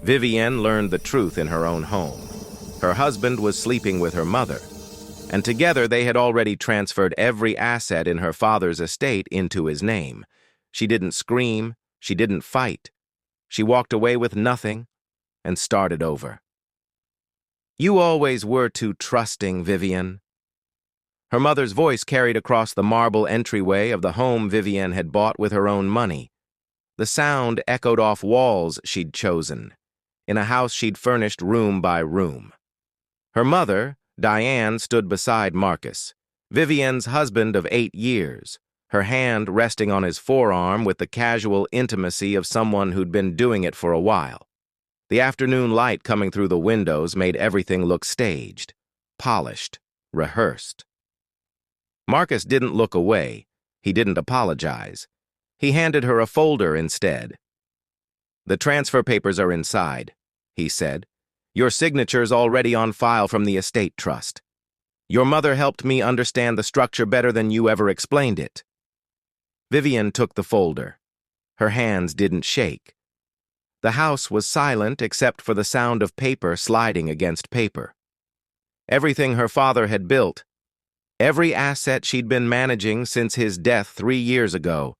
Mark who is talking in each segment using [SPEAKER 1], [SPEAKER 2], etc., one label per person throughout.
[SPEAKER 1] Vivienne learned the truth in her own home. Her husband was sleeping with her mother, and together they had already transferred every asset in her father's estate into his name. She didn't scream, she didn't fight. She walked away with nothing and started over. "You always were too trusting, Vivienne." Her mother's voice carried across the marble entryway of the home Vivienne had bought with her own money. The sound echoed off walls she'd chosen, in a house she'd furnished room by room. Her mother, Diane, stood beside Marcus, Vivienne's husband of 8 years, her hand resting on his forearm with the casual intimacy of someone who'd been doing it for a while. The afternoon light coming through the windows made everything look staged, polished, rehearsed. Marcus didn't look away. He didn't apologize. He handed her a folder instead. "The transfer papers are inside," he said. "Your signature's already on file from the estate trust. Your mother helped me understand the structure better than you ever explained it." Vivienne took the folder. Her hands didn't shake. The house was silent except for the sound of paper sliding against paper. Everything her father had built, every asset she'd been managing since his death 3 years ago,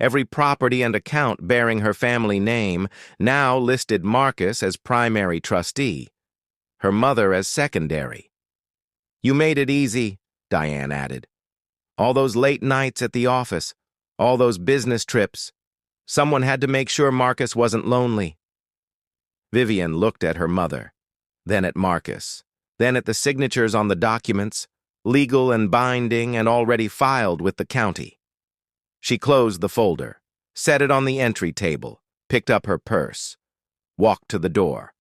[SPEAKER 1] every property and account bearing her family name, now listed Marcus as primary trustee, her mother as secondary. "You made it easy," Diane added. "All those late nights at the office, all those business trips. Someone had to make sure Marcus wasn't lonely." Vivienne looked at her mother, then at Marcus, then at the signatures on the documents, legal and binding and already filed with the county. She closed the folder, set it on the entry table, picked up her purse, walked to the door.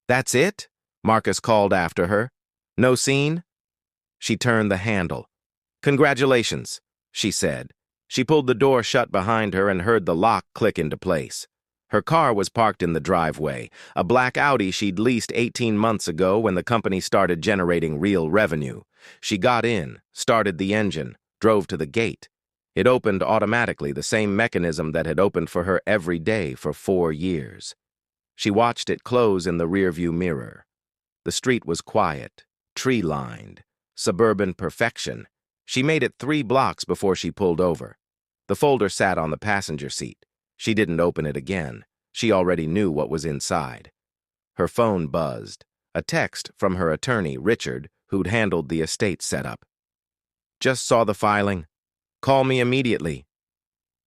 [SPEAKER 1] "That's it?" Marcus called after her. "No scene?" She turned the handle. "Congratulations," she said. She pulled the door shut behind her and heard the lock click into place. Her car was parked in the driveway, a black Audi she'd leased 18 months ago when the company started generating real revenue. She got in, started the engine, drove to the gate. It opened automatically, the same mechanism that had opened for her every day for 4 years. She watched it close in the rearview mirror. The street was quiet, tree-lined, suburban perfection. She made it 3 blocks before she pulled over. The folder sat on the passenger seat. She didn't open it again. She already knew what was inside. Her phone buzzed. A text from her attorney, Richard, who'd handled the estate setup. "Just saw the filing. Call me immediately."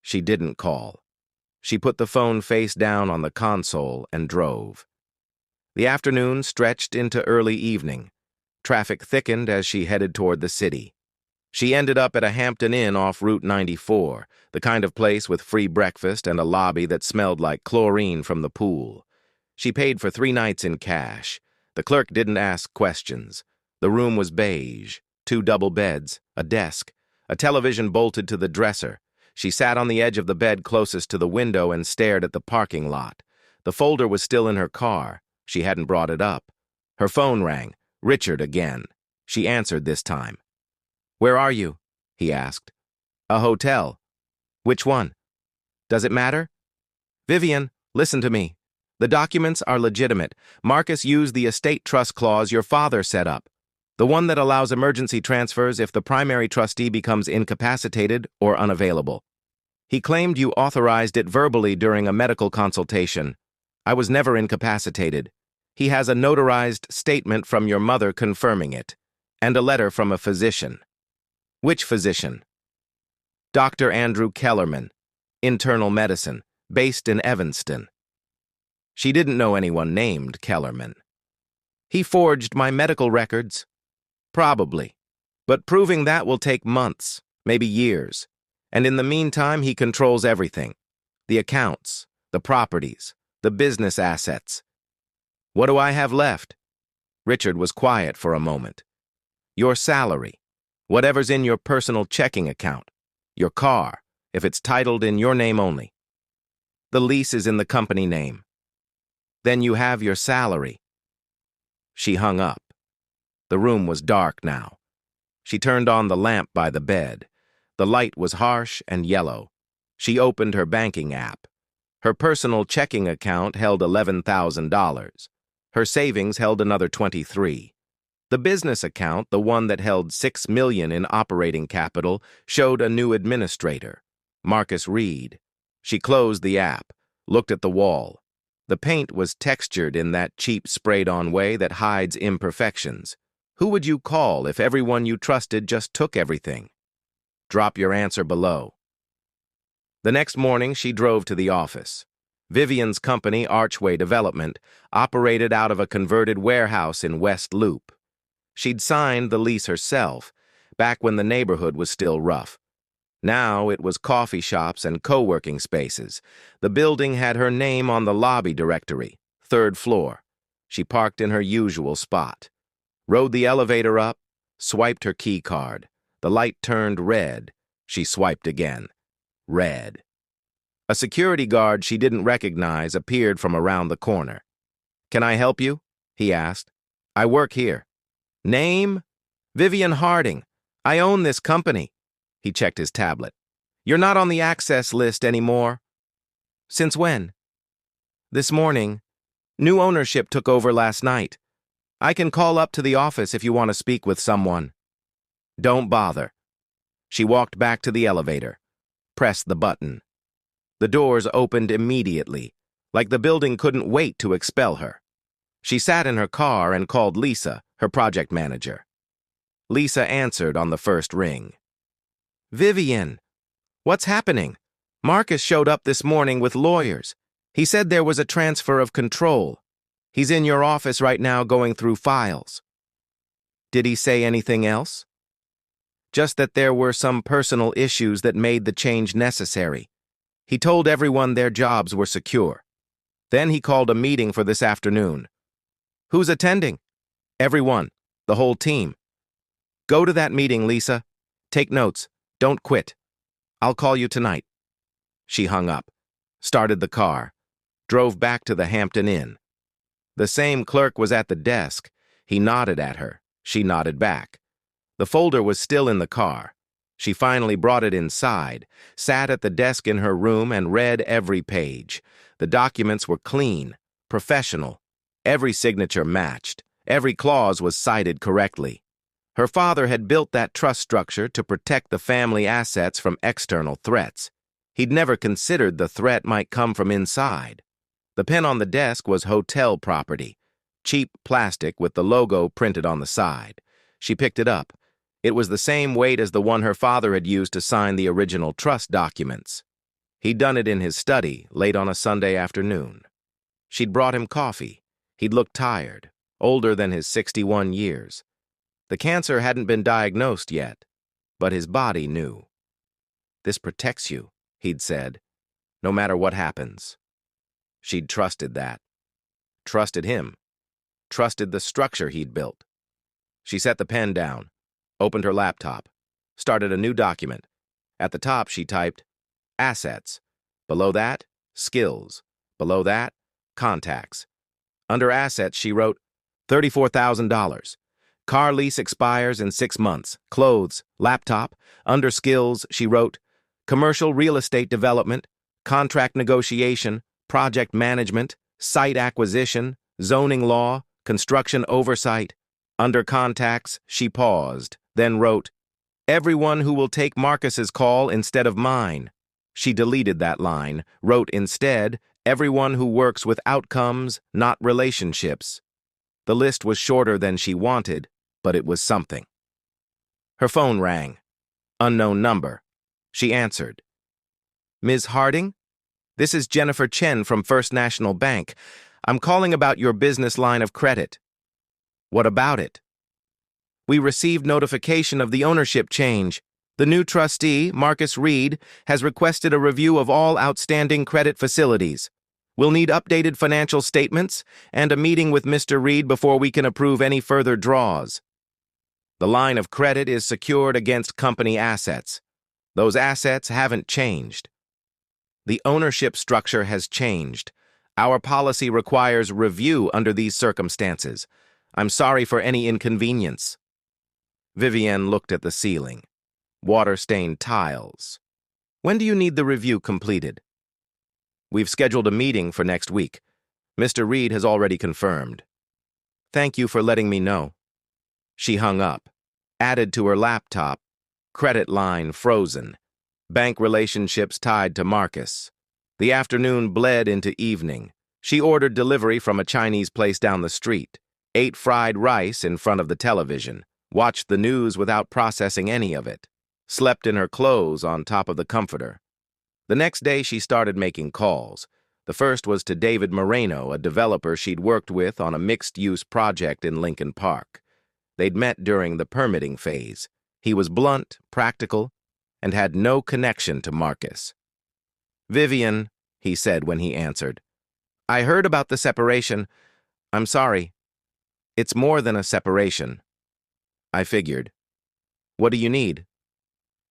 [SPEAKER 1] She didn't call. She put the phone face down on the console and drove. The afternoon stretched into early evening. Traffic thickened as she headed toward the city. She ended up at a Hampton Inn off Route 94, the kind of place with free breakfast and a lobby that smelled like chlorine from the pool. She paid for 3 nights in cash. The clerk didn't ask questions. The room was beige, 2 double beds, a desk, a television bolted to the dresser. She sat on the edge of the bed closest to the window and stared at the parking lot. The folder was still in her car. She hadn't brought it up. Her phone rang. Richard again. She answered this time. "Where are you?" he asked. "A hotel." "Which one?" "Does it matter?" "Vivienne, listen to me. The documents are legitimate. Marcus used the estate trust clause your father set up, the one that allows emergency transfers if the primary trustee becomes incapacitated or unavailable. He claimed you authorized it verbally during a medical consultation. I was never incapacitated. He has a notarized statement from your mother confirming it, and a letter from a physician." "Which physician?" "Dr. Andrew Kellerman, internal medicine, based in Evanston." She didn't know anyone named Kellerman. "He forged my medical records." "Probably. But proving that will take months, maybe years. And in the meantime, he controls everything. The accounts, the properties, the business assets. What do I have left?" Richard was quiet for a moment. "Your salary. Whatever's in your personal checking account. Your car, if it's titled in your name only. The lease is in the company name. Then you have your salary." She hung up. The room was dark now. She turned on the lamp by the bed. The light was harsh and yellow. She opened her banking app. Her personal checking account held $11,000. Her savings held another $23,000. The business account, the one that held $6 million in operating capital, showed a new administrator, Marcus Reed. She closed the app, looked at the wall. The paint was textured in that cheap sprayed-on way that hides imperfections. Who would you call if everyone you trusted just took everything? Drop your answer below. The next morning, she drove to the office. Vivian's company, Archway Development, operated out of a converted warehouse in West Loop. She'd signed the lease herself, back when the neighborhood was still rough. Now it was coffee shops and co-working spaces. The building had her name on the lobby directory, 3rd floor. She parked in her usual spot. Rode the elevator up, swiped her key card. The light turned red. She swiped again. Red. A security guard she didn't recognize appeared from around the corner. "Can I help you?" he asked. "I work here." "Name?" "Vivian Harding. I own this company." He checked his tablet. "You're not on the access list anymore." "Since when?" "This morning. New ownership took over last night. I can call up to the office if you want to speak with someone." "Don't bother." She walked back to the elevator, pressed the button. The doors opened immediately, like the building couldn't wait to expel her. She sat in her car and called Lisa, her project manager. Lisa answered on the first ring. "Vivian, what's happening? Marcus showed up this morning with lawyers. He said there was a transfer of control. He's in your office right now going through files." "Did he say anything else?" "Just that there were some personal issues that made the change necessary. He told everyone their jobs were secure. Then he called a meeting for this afternoon." "Who's attending?" "Everyone, the whole team." "Go to that meeting, Lisa. Take notes. Don't quit. I'll call you tonight." She hung up, started the car, drove back to the Hampton Inn. The same clerk was at the desk. He nodded at her. She nodded back. The folder was still in the car. She finally brought it inside, sat at the desk in her room, and read every page. The documents were clean, professional. Every signature matched. Every clause was cited correctly. Her father had built that trust structure to protect the family assets from external threats. He'd never considered the threat might come from inside. The pen on the desk was hotel property, cheap plastic with the logo printed on the side. She picked it up. It was the same weight as the one her father had used to sign the original trust documents. He'd done it in his study, late on a Sunday afternoon. She'd brought him coffee. He'd looked tired, older than his 61 years. The cancer hadn't been diagnosed yet, but his body knew. "This protects you," he'd said, "no matter what happens." She'd trusted that. Trusted him. Trusted the structure he'd built. She set the pen down, opened her laptop, started a new document. At the top, she typed, "Assets." Below that, "Skills." Below that, "Contacts." Under Assets, she wrote, $34,000. Car lease expires in 6 months. Clothes, laptop. Under Skills, she wrote, "Commercial real estate development, contract negotiation, project management, site acquisition, zoning law, construction oversight." Under Contacts, she paused, then wrote, "Everyone who will take Marcus's call instead of mine." She deleted that line, wrote instead, "Everyone who works with outcomes, not relationships." The list was shorter than she wanted, but it was something. Her phone rang. Unknown number. She answered. "Ms. Harding? This is Jennifer Chen from First National Bank. I'm calling about your business line of credit." "What about it?" "We received notification of the ownership change. The new trustee, Marcus Reed, has requested a review of all outstanding credit facilities. We'll need updated financial statements and a meeting with Mr. Reed before we can approve any further draws. The line of credit is secured against company assets. Those assets haven't changed. The ownership structure has changed. Our policy requires review under these circumstances. I'm sorry for any inconvenience." Vivienne looked at the ceiling. Water-stained tiles. "When do you need the review completed?" We've scheduled a meeting for next week. Mr. Reed has already confirmed. Thank you for letting me know. She hung up. Added to her laptop, credit line frozen. Bank relationships tied to Marcus. The afternoon bled into evening. She ordered delivery from a Chinese place down the street, ate fried rice in front of the television, watched the news without processing any of it, slept in her clothes on top of the comforter. The next day she started making calls. The first was to David Moreno, a developer she'd worked with on a mixed-use project in Lincoln Park. They'd met during the permitting phase. He was blunt, practical, and had no connection to Marcus. "Vivian," he said when he answered, "I heard about the separation. I'm sorry. It's more than a separation." I figured. "What do you need?"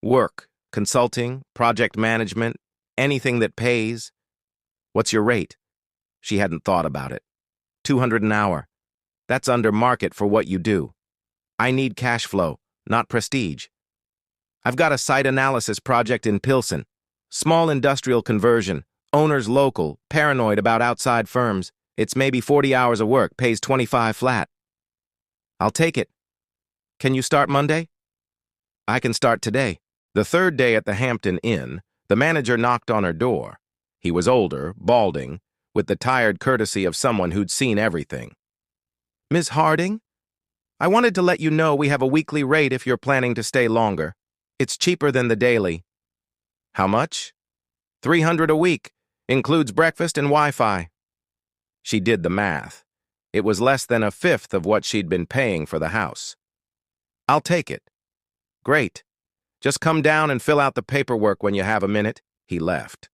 [SPEAKER 1] "Work, consulting, project management, anything that pays." "What's your rate?" She hadn't thought about it. $200 an hour. That's under market for what you do. I need cash flow, not prestige. I've got a site analysis project in Pilsen. Small industrial conversion. Owner's local, paranoid about outside firms. It's maybe 40 hours of work, pays 25 flat. I'll take it. Can you start Monday? I can start today. The third day at the Hampton Inn, the manager knocked on her door. He was older, balding, with the tired courtesy of someone who'd seen everything. "Miss Harding? I wanted to let you know we have a weekly rate if you're planning to stay longer. It's cheaper than the daily." "How much?" $300 a week. Includes breakfast and Wi-Fi." She did the math. It was less than a fifth of what she'd been paying for the house. "I'll take it." "Great. Just come down and fill out the paperwork when you have a minute." He left.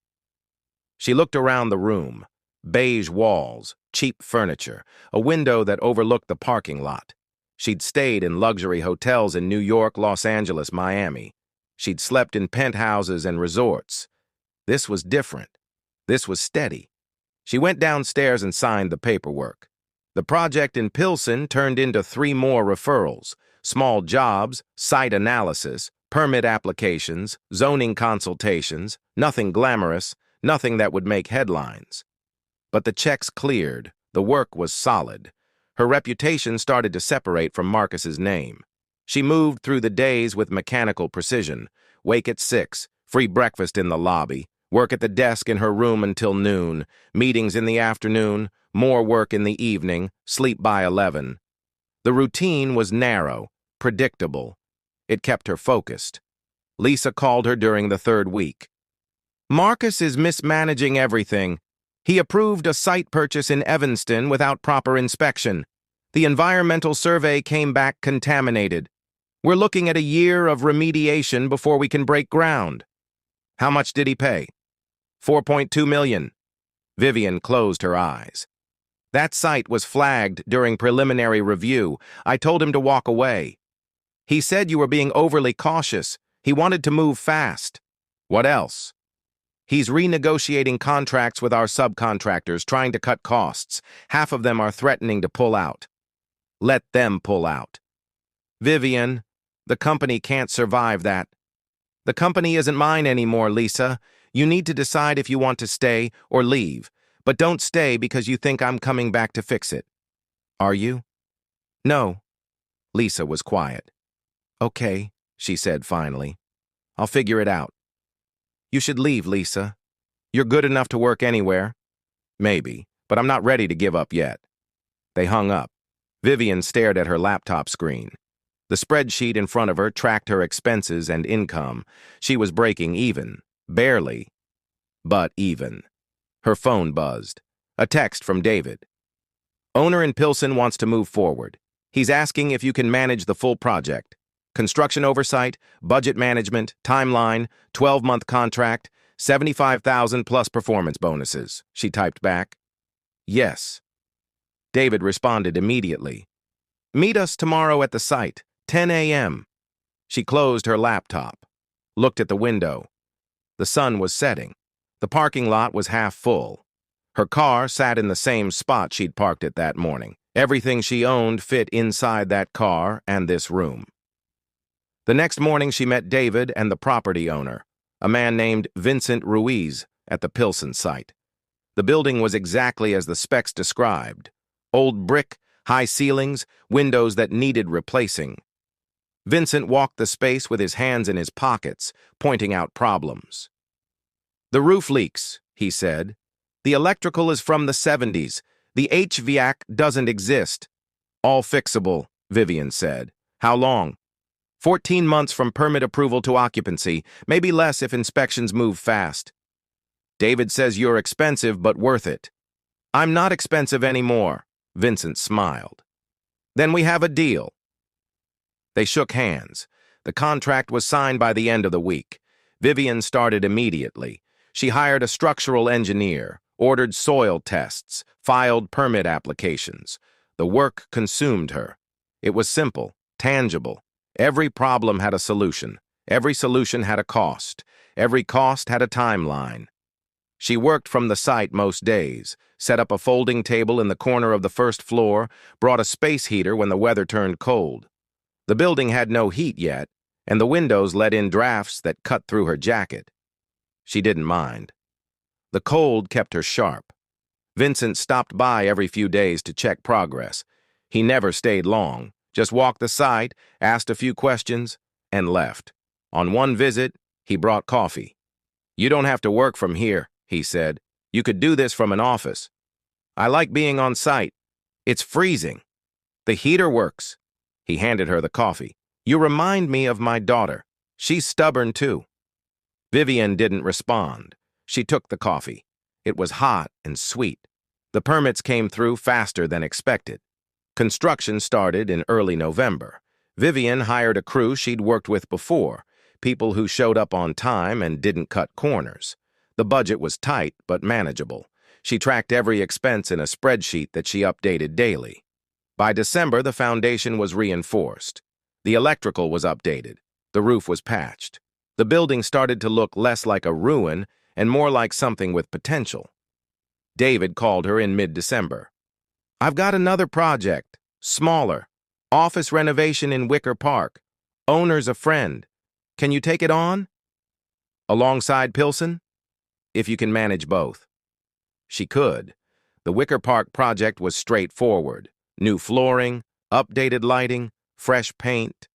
[SPEAKER 1] She looked around the room. Beige walls, cheap furniture, a window that overlooked the parking lot. She'd stayed in luxury hotels in New York, Los Angeles, Miami. She'd slept in penthouses and resorts. This was different. This was steady. She went downstairs and signed the paperwork. The project in Pilsen turned into 3 more referrals: small jobs, site analysis, permit applications, zoning consultations, nothing glamorous, nothing that would make headlines. But the checks cleared. The work was solid. Her reputation started to separate from Marcus's name. She moved through the days with mechanical precision. Wake at 6, free breakfast in the lobby, work at the desk in her room until noon, meetings in the afternoon, more work in the evening, sleep by 11. The routine was narrow, predictable. It kept her focused. Lisa called her during the 3rd week. "Marcus is mismanaging everything. He approved a site purchase in Evanston without proper inspection. The environmental survey came back contaminated. We're looking at a year of remediation before we can break ground." "How much did he pay?" $4.2 million. Vivian closed her eyes. "That site was flagged during preliminary review. I told him to walk away. He said you were being overly cautious. He wanted to move fast." "What else?" "He's renegotiating contracts with our subcontractors, trying to cut costs. Half of them are threatening to pull out." "Let them pull out." "Vivian, the company can't survive that." "The company isn't mine anymore, Lisa. You need to decide if you want to stay or leave. But don't stay because you think I'm coming back to fix it." "Are you?" "No." Lisa was quiet. "Okay," she said finally. "I'll figure it out." "You should leave, Lisa. You're good enough to work anywhere." "Maybe, but I'm not ready to give up yet." They hung up. Vivian stared at her laptop screen. The spreadsheet in front of her tracked her expenses and income. She was breaking even. Barely, but even. Her phone buzzed. A text from David. "Owner in Pilsen wants to move forward. He's asking if you can manage the full project. Construction oversight, budget management, timeline, 12-month contract, $75,000 plus performance bonuses." She typed back. "Yes." David responded immediately. "Meet us tomorrow at the site, 10 a.m. She closed her laptop, looked at the window. The sun was setting. The parking lot was half full. Her car sat in the same spot she'd parked it that morning. Everything she owned fit inside that car and this room. The next morning she met David and the property owner, a man named Vincent Ruiz, at the Pilsen site. The building was exactly as the specs described. Old brick, high ceilings, windows that needed replacing. Vincent walked the space with his hands in his pockets, pointing out problems. "The roof leaks," he said. "The electrical is from the 70s. The HVAC doesn't exist." "All fixable," Vivian said. "How long?" 14 months from permit approval to occupancy, maybe less if inspections move fast. "David says you're expensive, but worth it." "I'm not expensive anymore," Vincent smiled. "Then we have a deal." They shook hands. The contract was signed by the end of the week. Vivian started immediately. She hired a structural engineer, ordered soil tests, filed permit applications. The work consumed her. It was simple, tangible. Every problem had a solution. Every solution had a cost. Every cost had a timeline. She worked from the site most days, set up a folding table in the corner of the first floor, brought a space heater when the weather turned cold. The building had no heat yet, and the windows let in drafts that cut through her jacket. She didn't mind. The cold kept her sharp. Vincent stopped by every few days to check progress. He never stayed long, just walked the site, asked a few questions, and left. On one visit, he brought coffee. "You don't have to work from here," he said. "You could do this from an office." "I like being on site. It's freezing." "The heater works." He handed her the coffee. "You remind me of my daughter. She's stubborn, too." Vivian didn't respond. She took the coffee. It was hot and sweet. The permits came through faster than expected. Construction started in early November. Vivian hired a crew she'd worked with before, people who showed up on time and didn't cut corners. The budget was tight but manageable. She tracked every expense in a spreadsheet that she updated daily. By December, the foundation was reinforced. The electrical was updated. The roof was patched. The building started to look less like a ruin and more like something with potential. David called her in mid-December. "I've got another project, smaller. Office renovation in Wicker Park. Owner's a friend. Can you take it on?" "Alongside Pilsen?" "If you can manage both." She could. The Wicker Park project was straightforward. New flooring, updated lighting, fresh paint.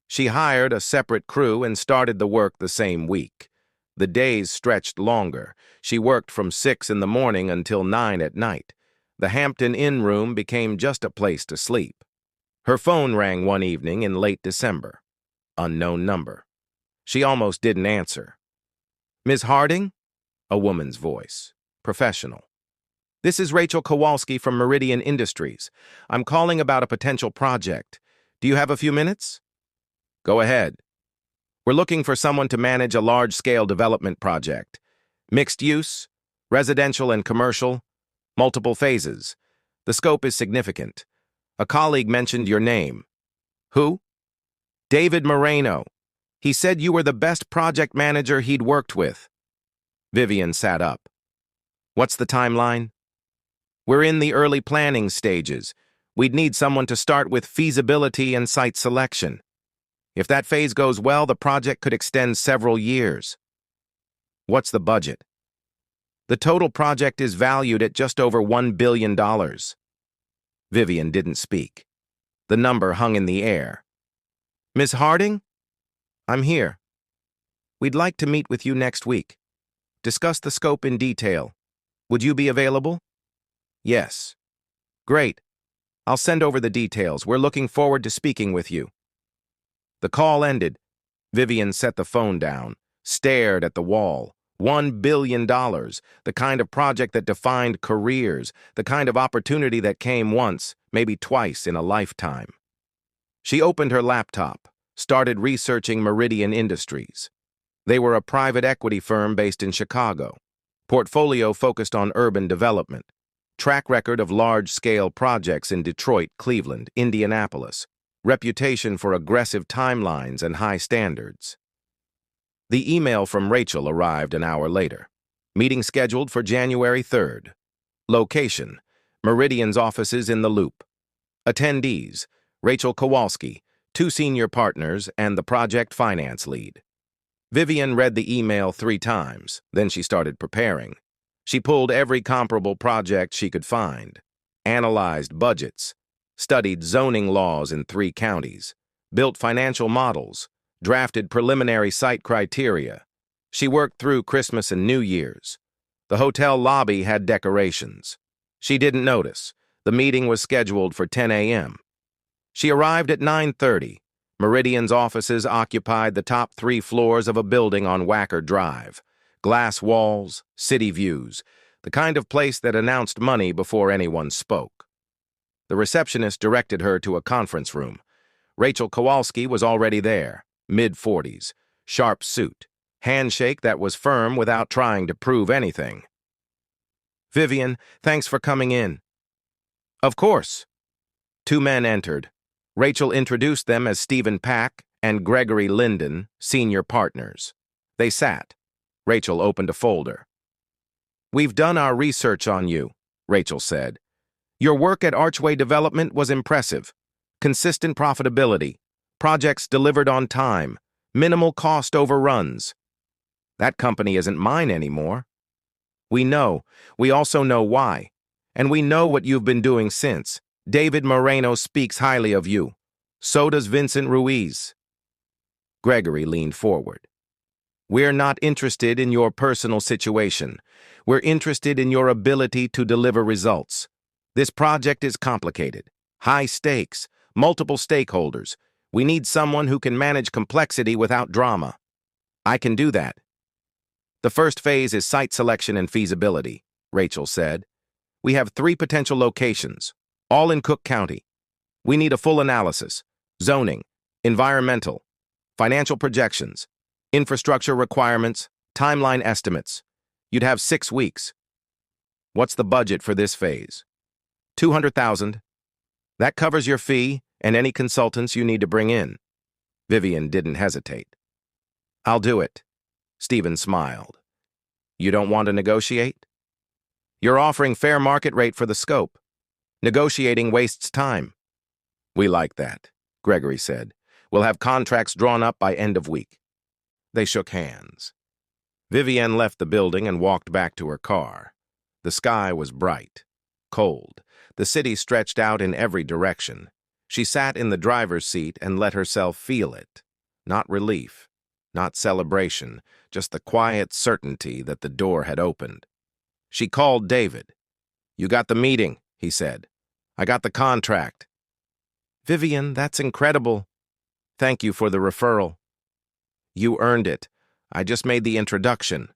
[SPEAKER 1] She hired a separate crew and started the work the same week. The days stretched longer. She worked from 6 in the morning until 9 at night. The Hampton Inn room became just a place to sleep. Her phone rang one evening in late December. Unknown number. She almost didn't answer. "Ms. Harding?" A woman's voice. Professional. "This is Rachel Kowalski from Meridian Industries. I'm calling about a potential project. Do you have a few minutes?" "Go ahead." "We're looking for someone to manage a large-scale development project. Mixed use, residential and commercial, multiple phases. The scope is significant. A colleague mentioned your name." "Who?" "David Moreno. He said you were the best project manager he'd worked with." Vivian sat up. "What's the timeline?" "We're in the early planning stages. We'd need someone to start with feasibility and site selection. If that phase goes well, the project could extend several years." "What's the budget?" "The total project is valued at just over $1 billion. Vivian didn't speak. The number hung in the air. "Miss Harding?" "I'm here. We'd like to meet with you next week. Discuss the scope in detail. Would you be available?" "Yes." "Great. I'll send over the details. We're looking forward to speaking with you." The call ended. Vivian set the phone down, stared at the wall. $1 billion, the kind of project that defined careers, the kind of opportunity that came once, maybe twice in a lifetime. She opened her laptop, started researching Meridian Industries. They were a private equity firm based in Chicago. Portfolio focused on urban development. Track record of large-scale projects in Detroit, Cleveland, Indianapolis. Reputation for aggressive timelines and high standards. The email from Rachel arrived an hour later. Meeting scheduled for January 3rd. Location: Meridian's offices in the Loop. Attendees: Rachel Kowalski, 2 senior partners, and the project finance lead. Vivian read the email 3 times, then she started preparing. She pulled every comparable project she could find, analyzed budgets, studied zoning laws in 3 counties, built financial models, drafted preliminary site criteria. She worked through Christmas and New Year's. The hotel lobby had decorations. She didn't notice. The meeting was scheduled for 10 a.m. She arrived at 9:30. Meridian's offices occupied the top 3 floors of a building on Wacker Drive. Glass walls, city views, the kind of place that announced money before anyone spoke. The receptionist directed her to a conference room. Rachel Kowalski was already there, mid-40s, sharp suit, handshake that was firm without trying to prove anything. "Vivian, thanks for coming in." "Of course." 2 men entered. Rachel introduced them as Stephen Pack and Gregory Linden, senior partners. They sat. Rachel opened a folder. "We've done our research on you," Rachel said. "Your work at Archway Development was impressive. Consistent profitability, projects delivered on time, minimal cost overruns. That company isn't mine anymore. We know. We also know why. And we know what you've been doing since. David Moreno speaks highly of you. So does Vincent Ruiz." Gregory leaned forward. "We're not interested in your personal situation. We're interested in your ability to deliver results. This project is complicated, high stakes, multiple stakeholders. We need someone who can manage complexity without drama. I can do that." "The first phase is site selection and feasibility," Rachel said. "We have 3 potential locations, all in Cook County. We need a full analysis: zoning, environmental, financial projections, infrastructure requirements, timeline estimates. You'd have 6 weeks. What's the budget for this phase?" $200,000. That covers your fee and any consultants you need to bring in. Vivian didn't hesitate. "I'll do it." Stephen smiled. "You don't want to negotiate?" "You're offering fair market rate for the scope. Negotiating wastes time." "We like that," Gregory said. "We'll have contracts drawn up by end of week." They shook hands. Vivienne left the building and walked back to her car. The sky was bright, cold. The city stretched out in every direction. She sat in the driver's seat and let herself feel it. Not relief, not celebration, just the quiet certainty that the door had opened. She called David. "You got the meeting," he said. "I got the contract." "Vivian, that's incredible. Thank you for the referral." "You earned it. I just made the introduction."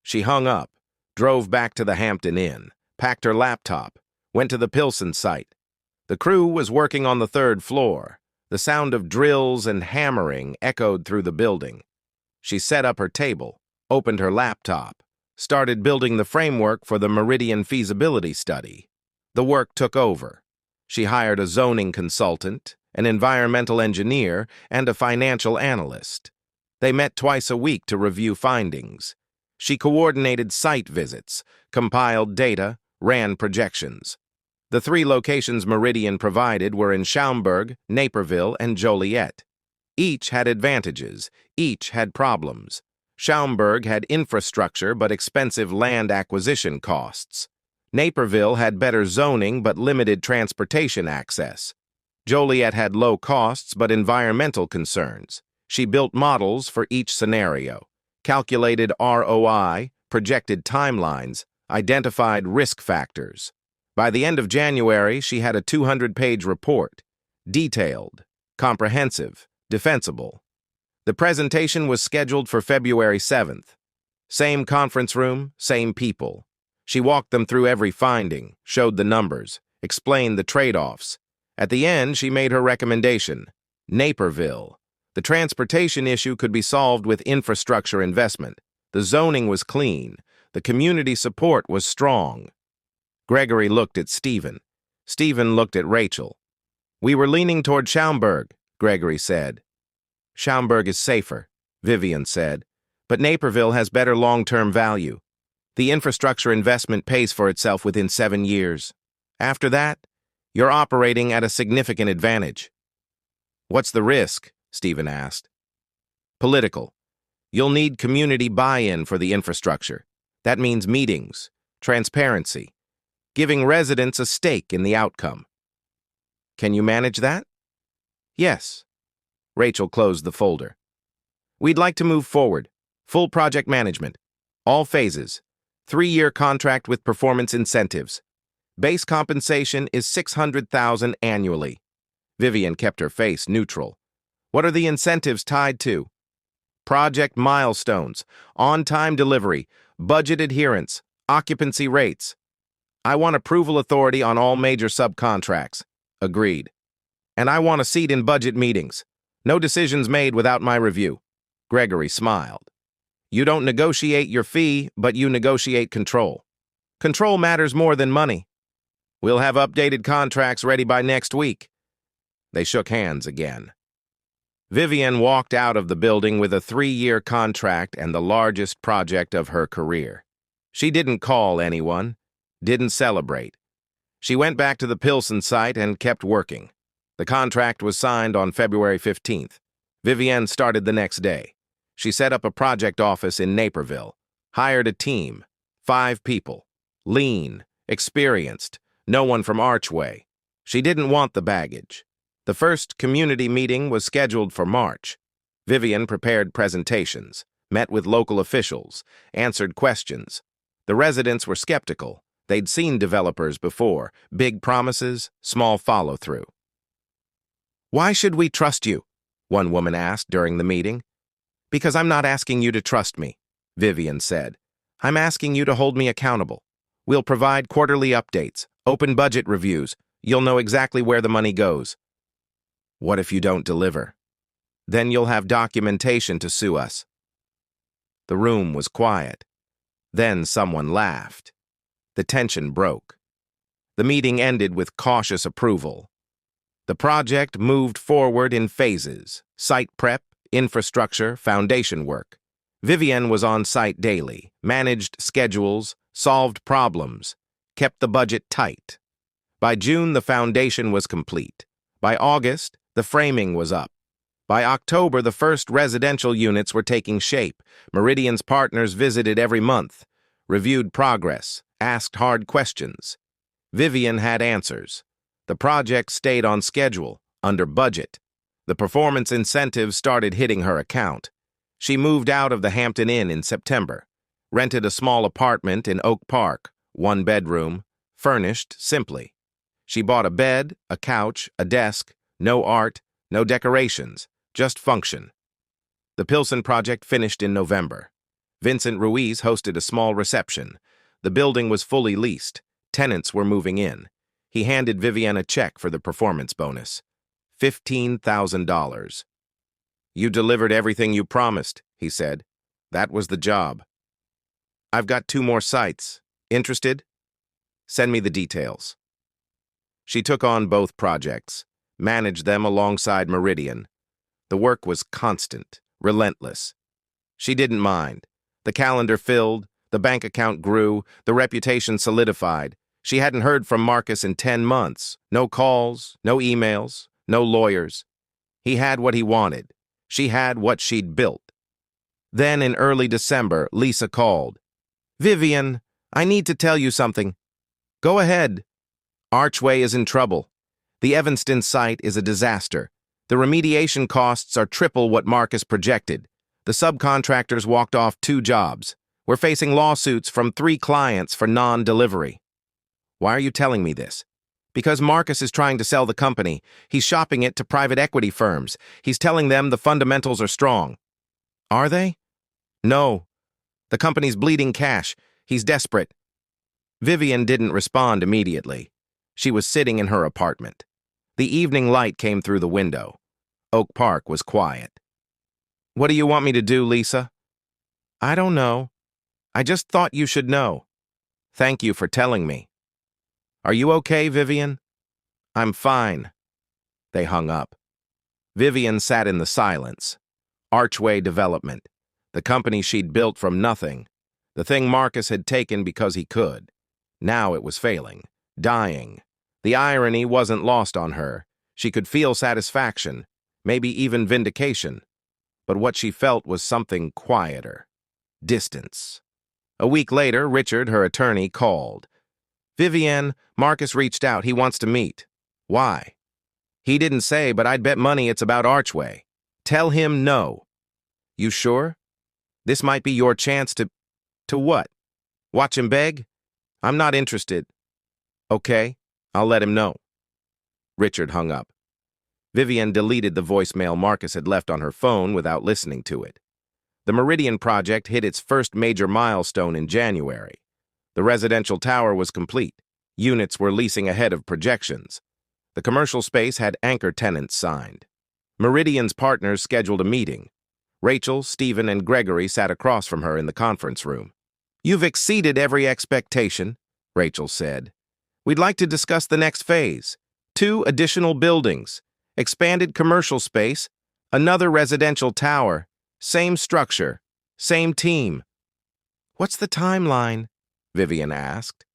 [SPEAKER 1] She hung up, drove back to the Hampton Inn, packed her laptop, went to the Pilsen site. The crew was working on the 3rd floor. The sound of drills and hammering echoed through the building. She set up her table, opened her laptop, started building the framework for the Meridian feasibility study. The work took over. She hired a zoning consultant, an environmental engineer, and a financial analyst. They met twice a week to review findings. She coordinated site visits, compiled data, ran projections. The 3 locations Meridian provided were in Schaumburg, Naperville, and Joliet. Each had advantages, each had problems. Schaumburg had infrastructure but expensive land acquisition costs. Naperville had better zoning but limited transportation access. Joliet had low costs but environmental concerns. She built models for each scenario, calculated ROI, projected timelines, identified risk factors. By the end of January, she had a 200-page report, detailed, comprehensive, defensible. The presentation was scheduled for February 7th. Same conference room, same people. She walked them through every finding, showed the numbers, explained the trade-offs. At the end, she made her recommendation: Naperville. The transportation issue could be solved with infrastructure investment. The zoning was clean. The community support was strong. Gregory looked at Stephen. Stephen looked at Rachel. "We were leaning toward Schaumburg," Gregory said. "Schaumburg is safer," Vivian said, "but Naperville has better long-term value. The infrastructure investment pays for itself within 7 years. After that, you're operating at a significant advantage." "What's the risk?" Stephen asked. "Political. You'll need community buy-in for the infrastructure. That means meetings, transparency, giving residents a stake in the outcome. Can you manage that? Yes. Rachel closed the folder. We'd like to move forward. Full project management. All phases. 3-year contract with performance incentives. Base compensation is $600,000 annually. Vivian kept her face neutral. What are the incentives tied to? Project milestones, on-time delivery, budget adherence, occupancy rates. I want approval authority on all major subcontracts. Agreed. And I want a seat in budget meetings. No decisions made without my review. Gregory smiled. You don't negotiate your fee, but you negotiate control. Control matters more than money. We'll have updated contracts ready by next week. They shook hands again. Vivian walked out of the building with a 3-year contract and the largest project of her career. She didn't call anyone, didn't celebrate. She went back to the Pilsen site and kept working. The contract was signed on February 15th. Vivian started the next day. She set up a project office in Naperville, hired a team, 5 people, lean, experienced, no one from Archway. She didn't want the baggage. The first community meeting was scheduled for March. Vivian prepared presentations, met with local officials, answered questions. The residents were skeptical. They'd seen developers before, big promises, small follow-through. Why should we trust you? One woman asked during the meeting. Because I'm not asking you to trust me, Vivian said. I'm asking you to hold me accountable. We'll provide quarterly updates, open budget reviews. You'll know exactly where the money goes. What if you don't deliver? Then you'll have documentation to sue us. The room was quiet. Then someone laughed. The tension broke. The meeting ended with cautious approval. The project moved forward in phases: site prep, infrastructure, foundation work. Vivian was on site daily, managed schedules, solved problems, kept the budget tight. By June, the foundation was complete. By August, the framing was up. By October, the first residential units were taking shape. Meridian's partners visited every month, reviewed progress, asked hard questions. Vivian had answers. The project stayed on schedule, under budget. The performance incentives started hitting her account. She moved out of the Hampton Inn in September, rented a small apartment in Oak Park, 1 bedroom, furnished simply. She bought a bed, a couch, a desk, no art, no decorations, just function. The Pilsen project finished in November. Vincent Ruiz hosted a small reception. The building was fully leased. Tenants were moving in. He handed Vivian a check for the performance bonus. $15,000. You delivered everything you promised, he said. That was the job. I've got 2 more sites. Interested? Send me the details. She took on both projects, managed them alongside Meridian. The work was constant, relentless. She didn't mind. The calendar filled, the bank account grew, the reputation solidified. She hadn't heard from Marcus in 10 months. No calls, no emails, no lawyers. He had what he wanted. She had what she'd built. Then in early December, Lisa called. Vivian, I need to tell you something. Go ahead. Archway is in trouble. The Evanston site is a disaster. The remediation costs are triple what Marcus projected. The subcontractors walked off 2 jobs. We're facing lawsuits from 3 clients for non-delivery. Why are you telling me this? Because Marcus is trying to sell the company. He's shopping it to private equity firms. He's telling them the fundamentals are strong. Are they? No. The company's bleeding cash. He's desperate. Vivian didn't respond immediately. She was sitting in her apartment. The evening light came through the window. Oak Park was quiet. What do you want me to do, Lisa? I don't know. I just thought you should know. Thank you for telling me. Are you okay, Vivian? I'm fine. They hung up. Vivian sat in the silence. Archway Development. The company she'd built from nothing. The thing Marcus had taken because he could. Now it was failing. Dying. The irony wasn't lost on her. She could feel satisfaction, maybe even vindication. But what she felt was something quieter. Distance. A week later, Richard, her attorney, called. "Vivienne, Marcus reached out. He wants to meet." "Why?" "He didn't say, but I'd bet money it's about Archway." "Tell him no." "You sure? This might be your chance to—" "To what? Watch him beg?" "I'm not interested." "Okay, I'll let him know." Richard hung up. Vivienne deleted the voicemail Marcus had left on her phone without listening to it. The Meridian project hit its first major milestone in January. The residential tower was complete. Units were leasing ahead of projections. The commercial space had anchor tenants signed. Meridian's partners scheduled a meeting. Rachel, Stephen, and Gregory sat across from her in the conference room. "You've exceeded every expectation," Rachel said. "We'd like to discuss the next phase. 2 additional buildings, expanded commercial space, another residential tower, same structure, same team." "What's the timeline?" Vivienne asked.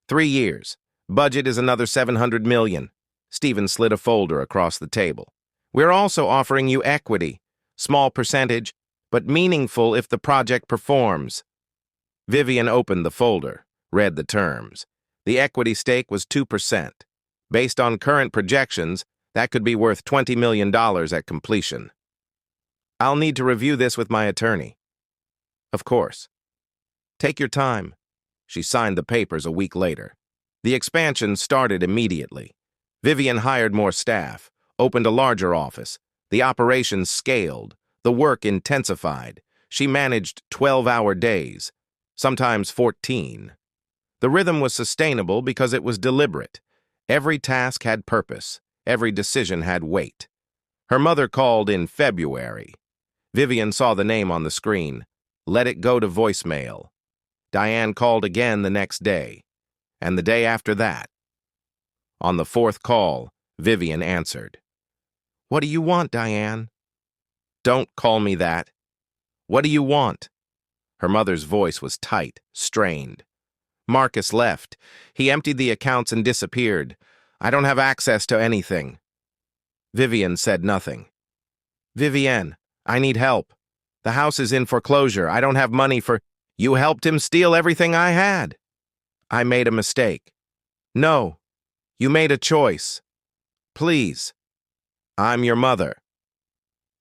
[SPEAKER 1] 3 years. Budget is another $700 million. Stephen slid a folder across the table. "We're also offering you equity. Small percentage, but meaningful if the project performs." Vivienne opened the folder, read the terms. The equity stake was 2%. Based on current projections, that could be worth $20 million at completion. "I'll need to review this with my attorney." "Of course." "Take your time." She signed the papers a week later. The expansion started immediately. Vivienne hired more staff, opened a larger office. The operations scaled. The work intensified. She managed 12-hour days, sometimes 14. The rhythm was sustainable because it was deliberate. Every task had purpose. Every decision had weight. Her mother called in February. Vivienne saw the name on the screen. Let it go to voicemail. Diane called again the next day, and the day after that. On the 4th call, Vivienne answered. "What do you want, Diane?" "Don't call me that." "What do you want?" Her mother's voice was tight, strained. "Marcus left. He emptied the accounts and disappeared. I don't have access to anything." Vivienne said nothing. "Vivienne, I need help. The house is in foreclosure. I don't have money for—" "You helped him steal everything I had." "I made a mistake." "No. You made a choice. Please. I'm your mother."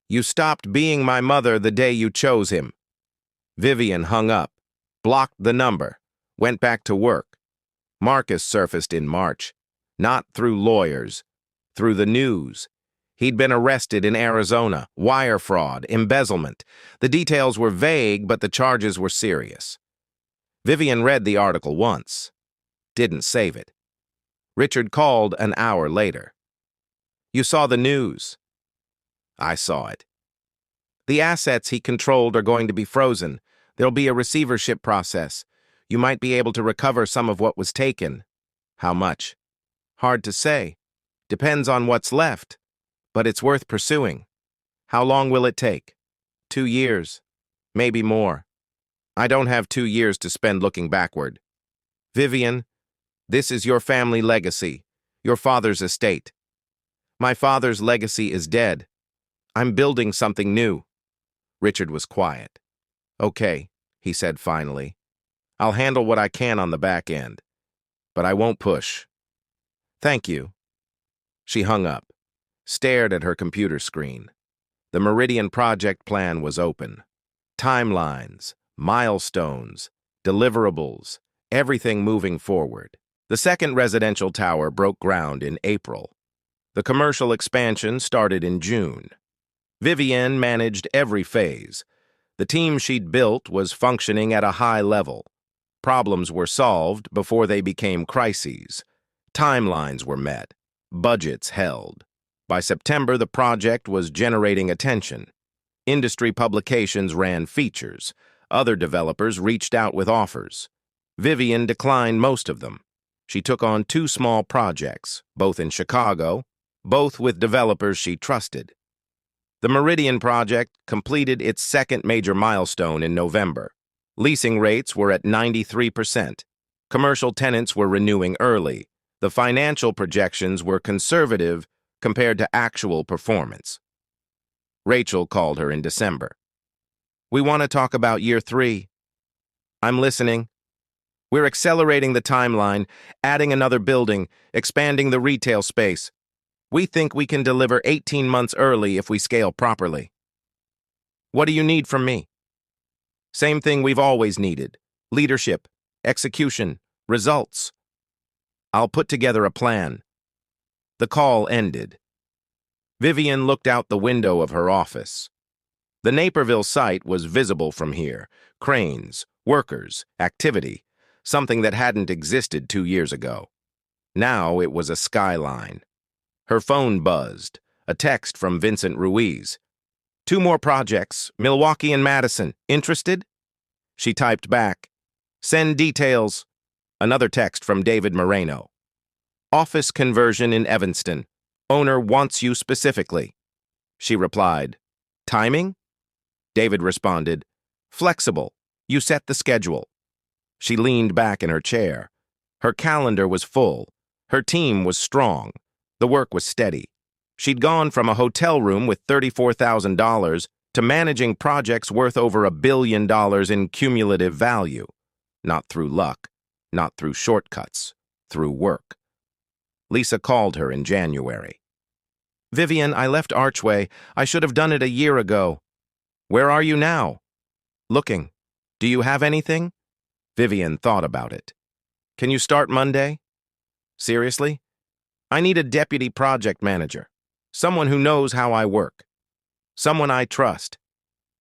[SPEAKER 1] "You stopped being my mother the day you chose him." Vivienne hung up, blocked the number, went back to work. Marcus surfaced in March, not through lawyers, through the news. He'd been arrested in Arizona, wire fraud, embezzlement. The details were vague, but the charges were serious. Vivienne read the article once, didn't save it. Richard called an hour later. "You saw the news." "I saw it." "The assets he controlled are going to be frozen. There'll be a receivership process. You might be able to recover some of what was taken." "How much?" "Hard to say. Depends on what's left. But it's worth pursuing." "How long will it take?" 2 years. Maybe more. I don't have 2 years to spend looking backward. "Vivienne, this is your family legacy, your father's estate." "My father's legacy is dead. I'm building something new." Richard was quiet. "Okay," he said finally. "I'll handle what I can on the back end. But I won't push." "Thank you." She hung up, stared at her computer screen. The Meridian project plan was open. Timelines, milestones, deliverables, everything moving forward. The second residential tower broke ground in April. The commercial expansion started in June. Vivienne managed every phase. The team she'd built was functioning at a high level. Problems were solved before they became crises. Timelines were met. Budgets held. By September, the project was generating attention. Industry publications ran features. Other developers reached out with offers. Vivienne declined most of them. She took on 2 small projects, both in Chicago, both with developers she trusted. The Meridian project completed its second major milestone in November. Leasing rates were at 93%. Commercial tenants were renewing early. The financial projections were conservative compared to actual performance. Rachel called her in December. "We want to talk about year 3. I'm listening. We're accelerating the timeline, adding another building, expanding the retail space. We think we can deliver 18 months early if we scale properly. What do you need from me? Same thing we've always needed. Leadership, execution, results. I'll put together a plan. The call ended. Vivian looked out the window of her office. The Naperville site was visible from here. Cranes, workers, activity, something that hadn't existed 2 years ago. Now it was a skyline. Her phone buzzed, a text from Vincent Ruiz. 2 more projects, Milwaukee and Madison. Interested? She typed back, send details. Another text from David Moreno. Office conversion in Evanston. Owner wants you specifically. She replied, timing? David responded, flexible. You set the schedule. She leaned back in her chair. Her calendar was full. Her team was strong. The work was steady. She'd gone from a hotel room with $34,000 to managing projects worth over $1 billion in cumulative value. Not through luck, not through shortcuts, through work. Lisa called her in January. Vivian, I left Archway. I should have done it a year ago. Where are you now? Looking. Do you have anything? Vivian thought about it. Can you start Monday? Seriously? I need a deputy project manager. Someone who knows how I work. Someone I trust.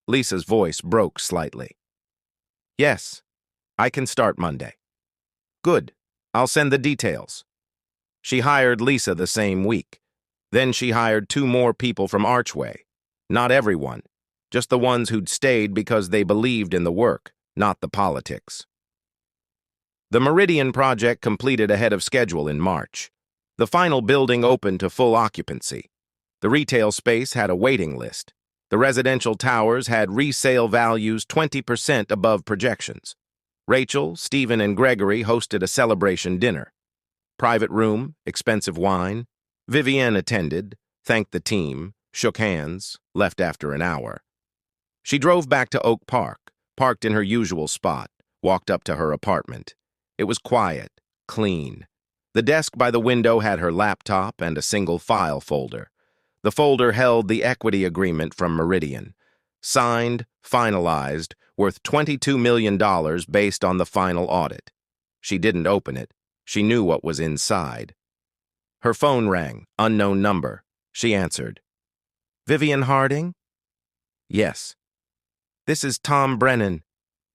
[SPEAKER 1] Lisa's voice broke slightly. Yes, I can start Monday. Good. I'll send the details. She hired Lisa the same week. Then she hired 2 more people from Archway. Not everyone, just the ones who'd stayed because they believed in the work, not the politics. The Meridian project completed ahead of schedule in March. The final building opened to full occupancy. The retail space had a waiting list. The residential towers had resale values 20% above projections. Rachel, Stephen, and Gregory hosted a celebration dinner. Private room, expensive wine. Vivienne attended, thanked the team, shook hands, left after an hour. She drove back to Oak Park, parked in her usual spot, walked up to her apartment. It was quiet, clean. The desk by the window had her laptop and a single file folder. The folder held the equity agreement from Meridian. Signed, finalized, worth $22 million based on the final audit. She didn't open it. She knew what was inside. Her phone rang, unknown number. She answered. Vivian Harding? Yes. This is Tom Brennan.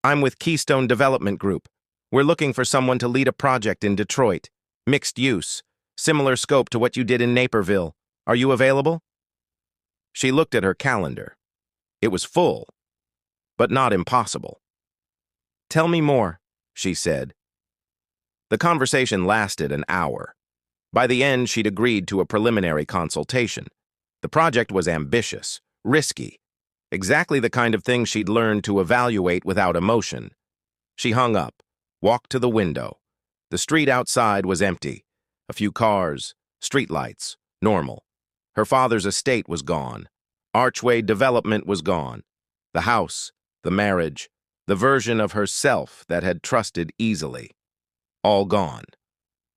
[SPEAKER 1] I'm with Keystone Development Group. We're looking for someone to lead a project in Detroit. Mixed use. Similar scope to what you did in Naperville. Are you available? She looked at her calendar. It was full, but not impossible. Tell me more, she said. The conversation lasted an hour. By the end, she'd agreed to a preliminary consultation. The project was ambitious, risky, exactly the kind of thing she'd learned to evaluate without emotion. She hung up, walked to the window. The street outside was empty. A few cars, streetlights, normal. Her father's estate was gone. Archway development was gone. The house, the marriage, the version of herself that had trusted easily. All gone.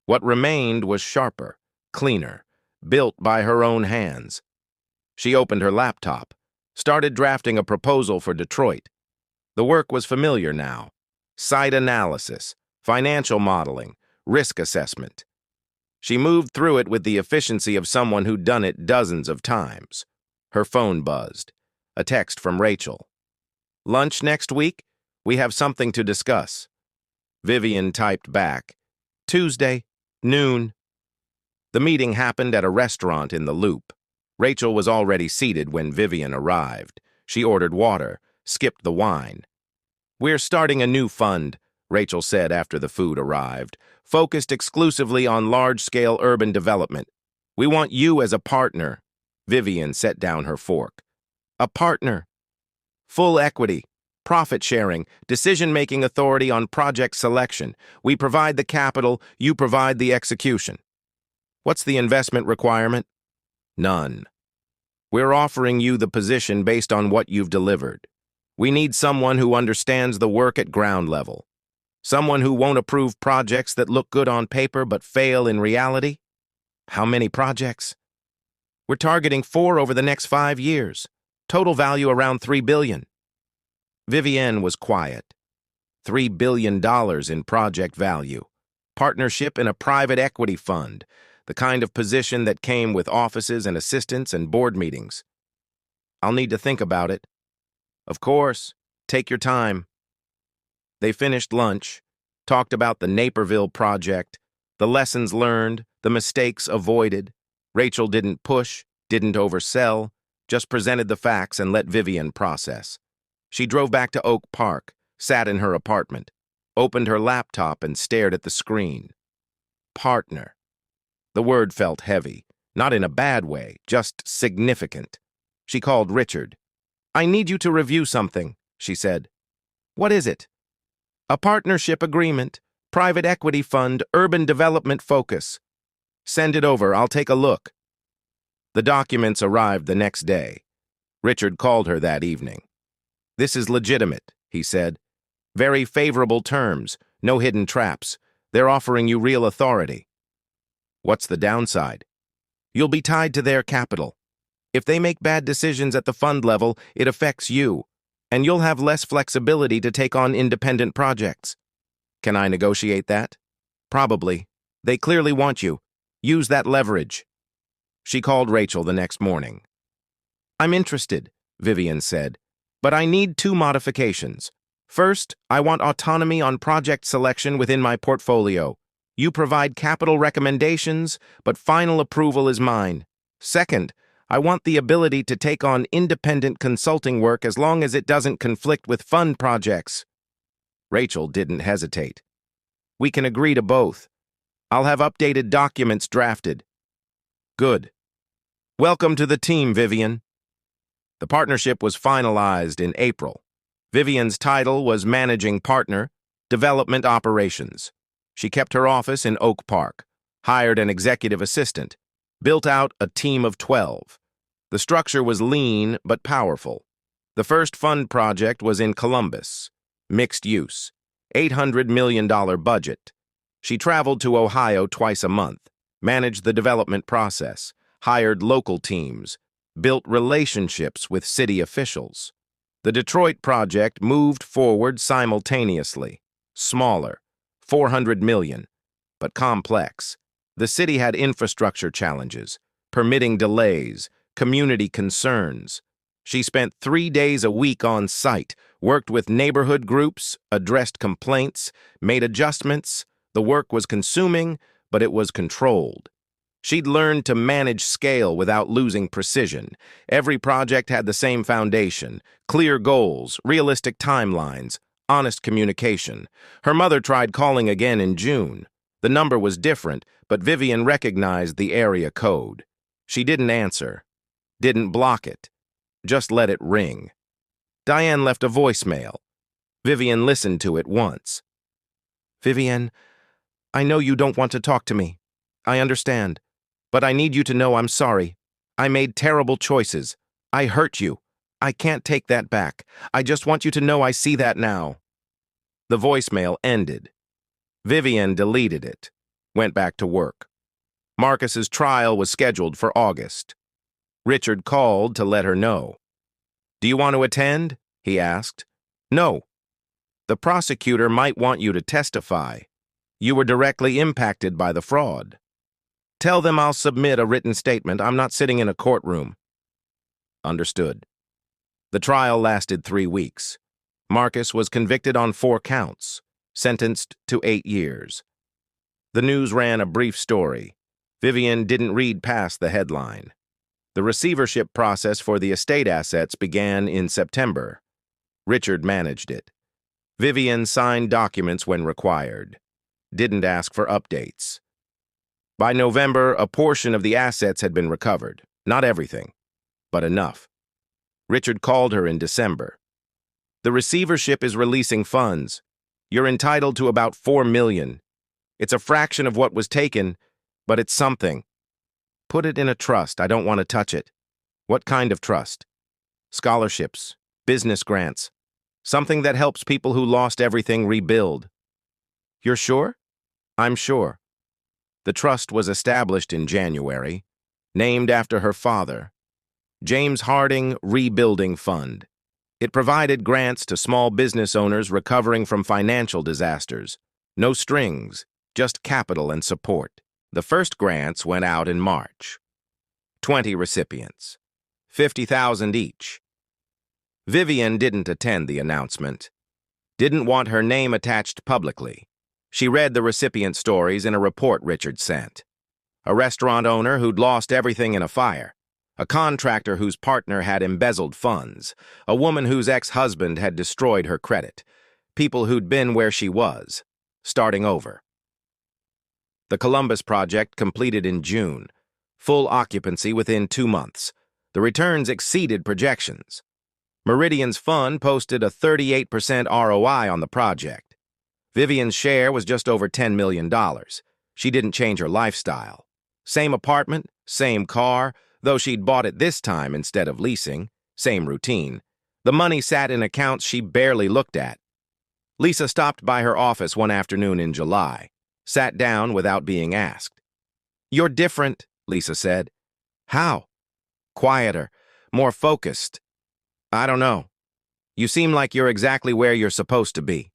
[SPEAKER 1] What remained was sharper, cleaner, built by her own hands. She opened her laptop, started drafting a proposal for Detroit. The work was familiar now. Site analysis, financial modeling, risk assessment. She moved through it with the efficiency of someone who'd done it dozens of times. Her phone buzzed. A text from Rachel. Lunch next week? We have something to discuss. Vivian typed back. Tuesday, noon. The meeting happened at a restaurant in the Loop. Rachel was already seated when Vivian arrived. She ordered water, skipped the wine. We're starting a new fund, Rachel said after the food arrived, focused exclusively on large-scale urban development. We want you as a partner. Vivian set down her fork. A partner. Full equity, profit sharing, decision-making authority on project selection. We provide the capital, you provide the execution. What's the investment requirement? None. We're offering you the position based on what you've delivered. We need someone who understands the work at ground level. Someone who won't approve projects that look good on paper but fail in reality. How many projects? We're targeting 4 over the next 5 years. Total value around $3 billion. Vivienne was quiet. $3 billion in project value. Partnership in a private equity fund, the kind of position that came with offices and assistants and board meetings. I'll need to think about it. Of course, take your time. They finished lunch, talked about the Naperville project, the lessons learned, the mistakes avoided. Rachel didn't push, didn't oversell, just presented the facts and let Vivienne process. She drove back to Oak Park, sat in her apartment, opened her laptop and stared at the screen. Partner. The word felt heavy, not in a bad way, just significant. She called Richard. "I need you to review something," she said. "What is it?" "A partnership agreement, private equity fund, urban development focus." "Send it over, I'll take a look." The documents arrived the next day. Richard called her that evening. "This is legitimate," he said. "Very favorable terms, no hidden traps. They're offering you real authority." "What's the downside?" "You'll be tied to their capital. If they make bad decisions at the fund level, it affects you, and you'll have less flexibility to take on independent projects." "Can I negotiate that?" "Probably. They clearly want you. Use that leverage." She called Rachel the next morning. "I'm interested," Vivienne said, "but I need 2 modifications. First, I want autonomy on project selection within my portfolio. You provide capital recommendations, but final approval is mine. Second, I want the ability to take on independent consulting work as long as it doesn't conflict with fund projects." Rachel didn't hesitate. "We can agree to both. I'll have updated documents drafted." "Good. Welcome to the team, Vivienne." The partnership was finalized in April. Vivienne's title was Managing Partner, Development Operations. She kept her office in Oak Park, hired an executive assistant, built out a team of 12. The structure was lean but powerful. The first fund project was in Columbus, mixed use, $800 million budget. She traveled to Ohio twice a month, managed the development process, hired local teams, built relationships with city officials. The Detroit project moved forward simultaneously, smaller, $400 million, but complex. The city had infrastructure challenges, permitting delays, community concerns. She spent 3 days a week on site, worked with neighborhood groups, addressed complaints, made adjustments. The work was consuming, but it was controlled. She'd learned to manage scale without losing precision. Every project had the same foundation: clear goals, realistic timelines, honest communication. Her mother tried calling again in June. The number was different, but Vivienne recognized the area code. She didn't answer, didn't block it, just let it ring. Diane left a voicemail. Vivienne listened to it once. "Vivienne, I know you don't want to talk to me. I understand. But I need you to know I'm sorry. I made terrible choices. I hurt you. I can't take that back. I just want you to know I see that now." The voicemail ended. Vivienne deleted it, went back to work. Marcus's trial was scheduled for August. Richard called to let her know. "Do you want to attend?" he asked. "No. The prosecutor might want you to testify. You were directly impacted by the fraud." "Tell them I'll submit a written statement. I'm not sitting in a courtroom." Understood. The trial lasted 3 weeks. Marcus was convicted on 4 counts, sentenced to 8 years. The news ran a brief story. Vivienne didn't read past the headline. The receivership process for the estate assets began in September. Richard managed it. Vivienne signed documents when required. Didn't ask for updates. By November, a portion of the assets had been recovered. Not everything, but enough. Richard called her in December. "The receivership is releasing funds. You're entitled to about $4 million. It's a fraction of what was taken, but it's something. Put it in a trust. I don't want to touch it." "What kind of trust?" "Scholarships, business grants. Something that helps people who lost everything rebuild. You're sure? I'm sure. The trust was established in January, named after her father, James Harding Rebuilding Fund. It provided grants to small business owners recovering from financial disasters. No strings, just capital and support. The first grants went out in March. 20 recipients, $50,000 each. Vivian didn't attend the announcement, didn't want her name attached publicly. She read the recipient stories in a report Richard sent. A restaurant owner who'd lost everything in a fire, a contractor whose partner had embezzled funds, a woman whose ex-husband had destroyed her credit, people who'd been where she was, starting over. The Columbus project completed in June, full occupancy within 2 months. The returns exceeded projections. Meridian's fund posted a 38% ROI on the project. Vivian's share was just over $10 million. She didn't change her lifestyle. Same apartment, same car, though she'd bought it this time instead of leasing. Same routine. The money sat in accounts she barely looked at. Lisa stopped by her office one afternoon in July, sat down without being asked. "You're different," Lisa said. "How?" "Quieter, more focused. I don't know. You seem like you're exactly where you're supposed to be."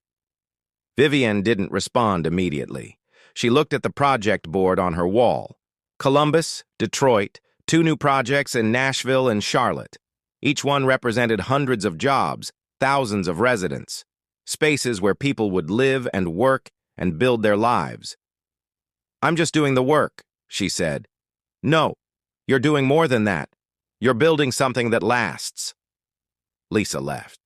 [SPEAKER 1] Vivian didn't respond immediately. She looked at the project board on her wall. Columbus, Detroit, 2 new projects in Nashville and Charlotte. Each one represented hundreds of jobs, thousands of residents, spaces where people would live and work and build their lives. "I'm just doing the work," she said. "No, you're doing more than that. You're building something that lasts." Lisa left.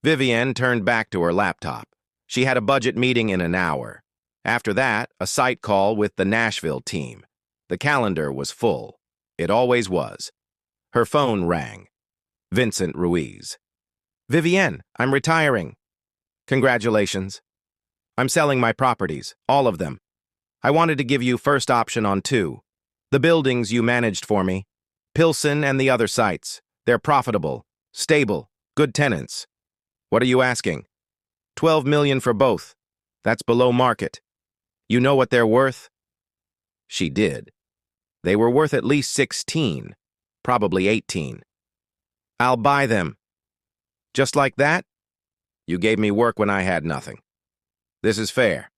[SPEAKER 1] Vivian turned back to her laptop. She had a budget meeting in an hour. After that, a site call with the Nashville team. The calendar was full. It always was. Her phone rang. Vincent Ruiz. "Vivienne, I'm retiring." "Congratulations." "I'm selling my properties, all of them. I wanted to give you first option on 2. The buildings you managed for me. Pilsen and the other sites. They're profitable, stable, good tenants." "What are you asking?" $12 million for both. That's below market. You know what they're worth?" She did. They were worth at least 16, probably 18. "I'll buy them." "Just like that?" "You gave me work when I had nothing. This is fair."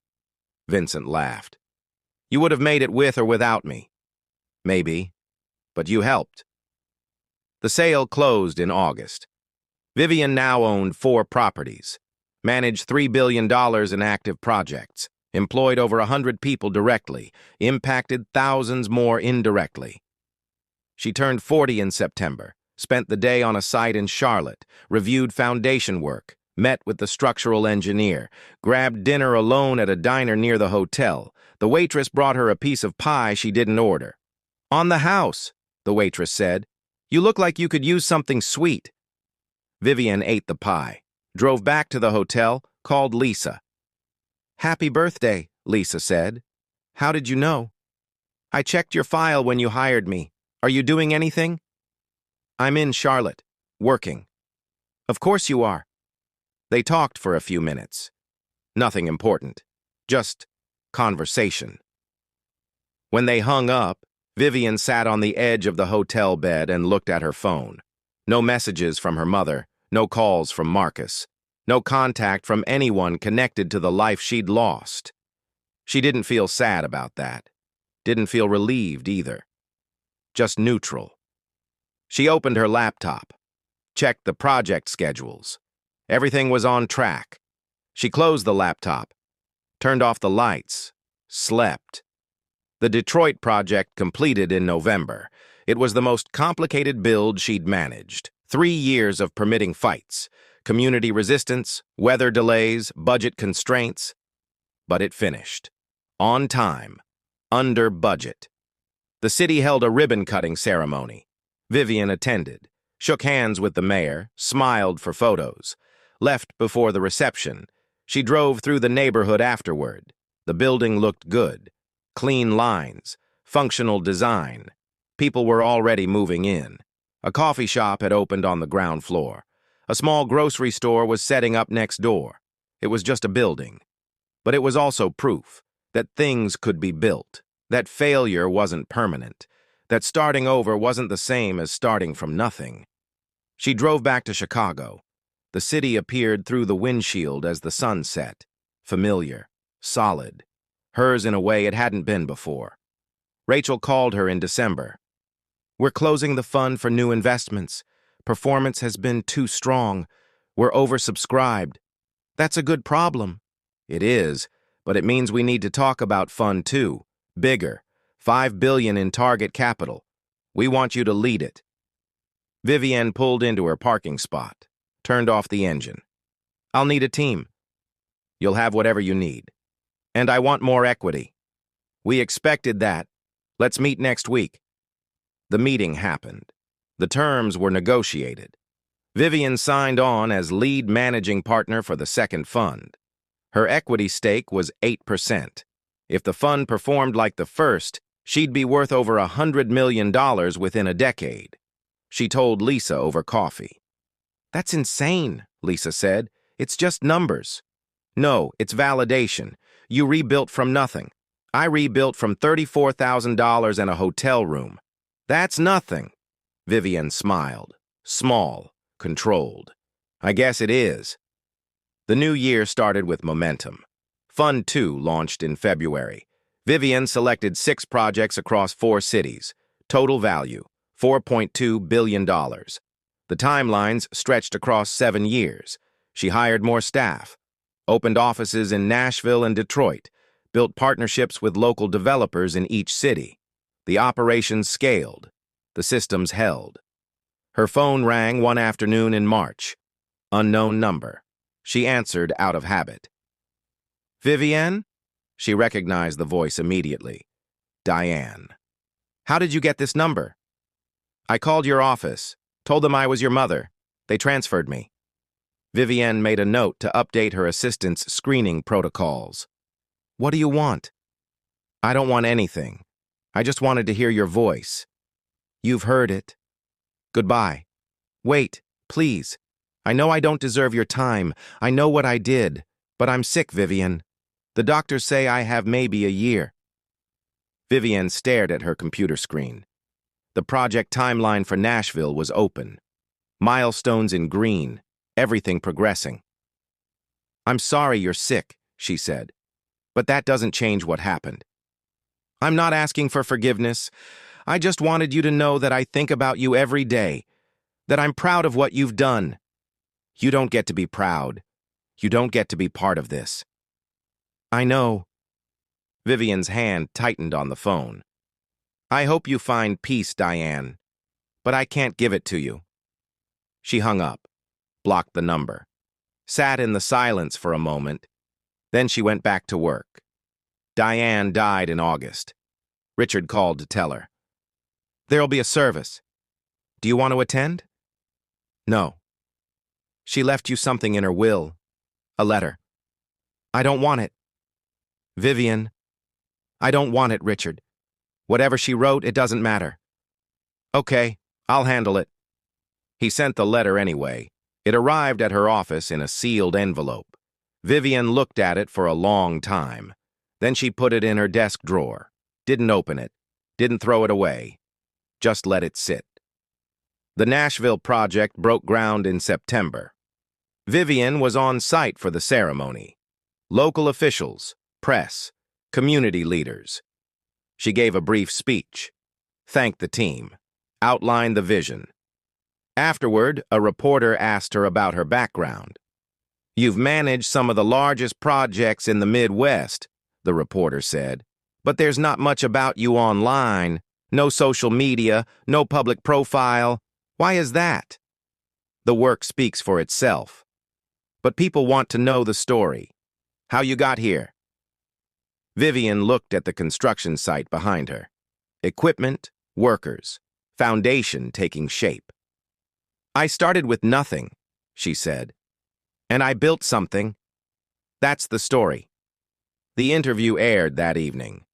[SPEAKER 1] Vincent laughed. "You would have made it with or without me." "Maybe, but you helped." The sale closed in August. Vivian now owned 4 properties, managed $3 billion in active projects, employed over 100 people directly, impacted thousands more indirectly. She turned 40 in September, spent the day on a site in Charlotte, reviewed foundation work, met with the structural engineer, grabbed dinner alone at a diner near the hotel. The waitress brought her a piece of pie she didn't order. "On the house," the waitress said. "You look like you could use something sweet." Vivian ate the pie, drove back to the hotel, called Lisa. "Happy birthday," Lisa said. "How did you know?" "I checked your file when you hired me. Are you doing anything?" "I'm in Charlotte, working." "Of course you are." They talked for a few minutes. Nothing important, just conversation. When they hung up, Vivian sat on the edge of the hotel bed and looked at her phone. No messages from her mother, no calls from Marcus, no contact from anyone connected to the life she'd lost. She didn't feel sad about that. Didn't feel relieved either. Just neutral. She opened her laptop, checked the project schedules. Everything was on track. She closed the laptop, turned off the lights, slept. The Detroit project completed in November. It was the most complicated build she'd managed. 3 years of permitting fights, community resistance, weather delays, budget constraints. But it finished. On time. Under budget. The city held a ribbon-cutting ceremony. Vivian attended, shook hands with the mayor, smiled for photos. Left before the reception. She drove through the neighborhood afterward. The building looked good. Clean lines, functional design. People were already moving in. A coffee shop had opened on the ground floor. A small grocery store was setting up next door. It was just a building. But it was also proof that things could be built, that failure wasn't permanent, that starting over wasn't the same as starting from nothing. She drove back to Chicago. The city appeared through the windshield as the sun set, familiar, solid, hers in a way it hadn't been before. Rachel called her in December. "We're closing the fund for new investments. Performance has been too strong. We're oversubscribed." "That's a good problem." "It is, but it means we need to talk about Fund 2. Bigger. $5 billion in target capital. We want you to lead it." Vivienne pulled into her parking spot, turned off the engine. "I'll need a team." "You'll have whatever you need. And I want more equity." "We expected that. Let's meet next week." The meeting happened. The terms were negotiated. Vivienne signed on as lead managing partner for the second fund. Her equity stake was 8%. If the fund performed like the first, she'd be worth over $100 million within a decade. She told Lisa over coffee. "That's insane," Lisa said. "It's just numbers." "No, it's validation. You rebuilt from nothing. I rebuilt from $34,000 and a hotel room." "That's nothing." Vivienne smiled. Small, controlled. "I guess it is." The new year started with momentum. Fund 2 launched in February. Vivienne selected 6 projects across 4 cities. Total value, $4.2 billion. The timelines stretched across 7 years. She hired more staff, opened offices in Nashville and Detroit, built partnerships with local developers in each city. The operations scaled. The systems held. Her phone rang one afternoon in March. Unknown number. She answered out of habit. "Vivienne?" She recognized the voice immediately. "Diane." "How did you get this number?" "I called your office. Told them I was your mother. They transferred me." Vivienne made a note to update her assistant's screening protocols. "What do you want?" "I don't want anything. I just wanted to hear your voice." "You've heard it. Goodbye." "Wait, please. I know I don't deserve your time. I know what I did. But I'm sick, Vivienne. The doctors say I have maybe a year." Vivienne stared at her computer screen. The project timeline for Nashville was open. Milestones in green, everything progressing. "I'm sorry you're sick," she said. "But that doesn't change what happened. I'm not asking for forgiveness. I just wanted you to know that I think about you every day, that I'm proud of what you've done. You don't get to be proud. You don't get to be part of this." "I know." Vivienne's hand tightened on the phone. "I hope you find peace, Diane, but I can't give it to you." She hung up, blocked the number, sat in the silence for a moment. Then she went back to work. Diane died in August. Richard called to tell her. "There'll be a service. Do you want to attend?" "No." "She left you something in her will. A letter." "I don't want it." "Vivienne." "I don't want it, Richard. Whatever she wrote, it doesn't matter." "Okay, I'll handle it." He sent the letter anyway. It arrived at her office in a sealed envelope. Vivienne looked at it for a long time. Then she put it in her desk drawer. Didn't open it. Didn't throw it away. Just let it sit. The Nashville project broke ground in September. Vivienne was on site for the ceremony. Local officials, press, community leaders. She gave a brief speech, thanked the team, outlined the vision. Afterward, a reporter asked her about her background. "You've managed some of the largest projects in the Midwest," the reporter said, "but there's not much about you online. No social media, no public profile. Why is that?" "The work speaks for itself. But people want to know the story. How you got here." Vivienne looked at the construction site behind her. Equipment, workers, foundation taking shape. "I started with nothing," she said. "And I built something. That's the story." The interview aired that evening.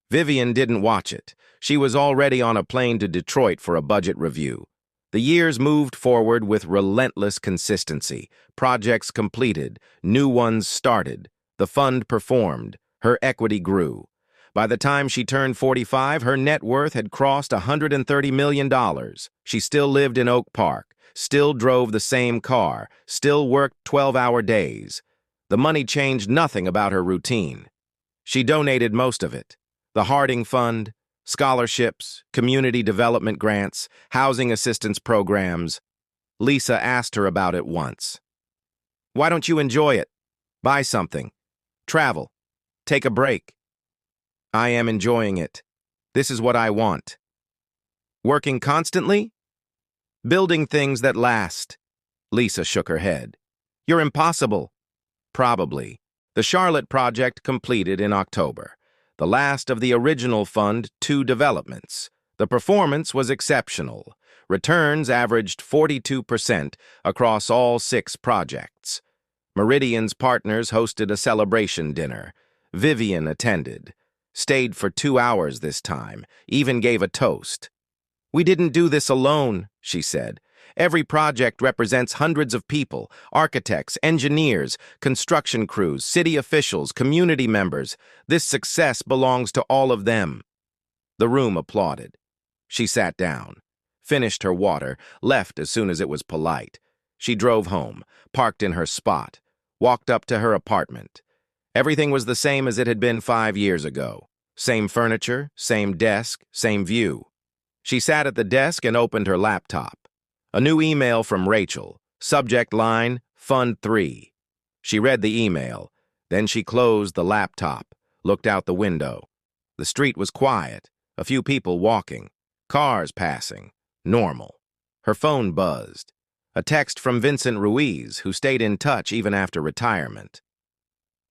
[SPEAKER 1] Vivienne didn't watch it. She was already on a plane to Detroit for a budget review. The years moved forward with relentless consistency. Projects completed, new ones started. The fund performed, her equity grew. By the time she turned 45, her net worth had crossed $130 million. She still lived in Oak Park, still drove the same car, still worked 12-hour days. The money changed nothing about her routine. She donated most of it. The Harding Fund, scholarships, community development grants, housing assistance programs. Lisa asked her about it once. "Why don't you enjoy it? Buy something. Travel. Take a break." "I am enjoying it. This is what I want." "Working constantly?" "Building things that last." Lisa shook her head. "You're impossible." "Probably." The Charlotte project completed in October. The last of the original Fund 2 developments. The performance was exceptional. Returns averaged 42% across all 6 projects. Meridian's partners hosted a celebration dinner. Vivian attended. Stayed for 2 hours this time, even gave a toast. "We didn't do this alone," she said. "Every project represents hundreds of people, architects, engineers, construction crews, city officials, community members. This success belongs to all of them." The room applauded. She sat down, finished her water, left as soon as it was polite. She drove home, parked in her spot, walked up to her apartment. Everything was the same as it had been 5 years ago. Same furniture, same desk, same view. She sat at the desk and opened her laptop. A new email from Rachel. Subject line, Fund 3. She read the email. Then she closed the laptop, looked out the window. The street was quiet. A few people walking. Cars passing. Normal. Her phone buzzed. A text from Vincent Ruiz, who stayed in touch even after retirement.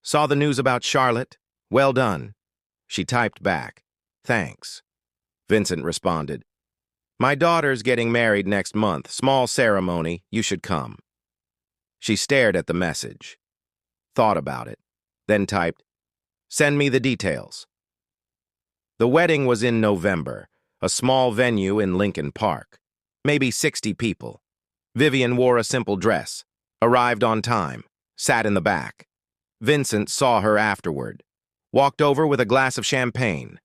[SPEAKER 1] "Saw the news about Charlotte? Well done." She typed back, "Thanks." Vincent responded, "My daughter's getting married next month. Small ceremony. You should come." She stared at the message, thought about it, then typed, "Send me the details." The wedding was in November, a small venue in Lincoln Park. Maybe 60 people. Vivian wore a simple dress, arrived on time, sat in the back. Vincent saw her afterward, walked over with a glass of champagne.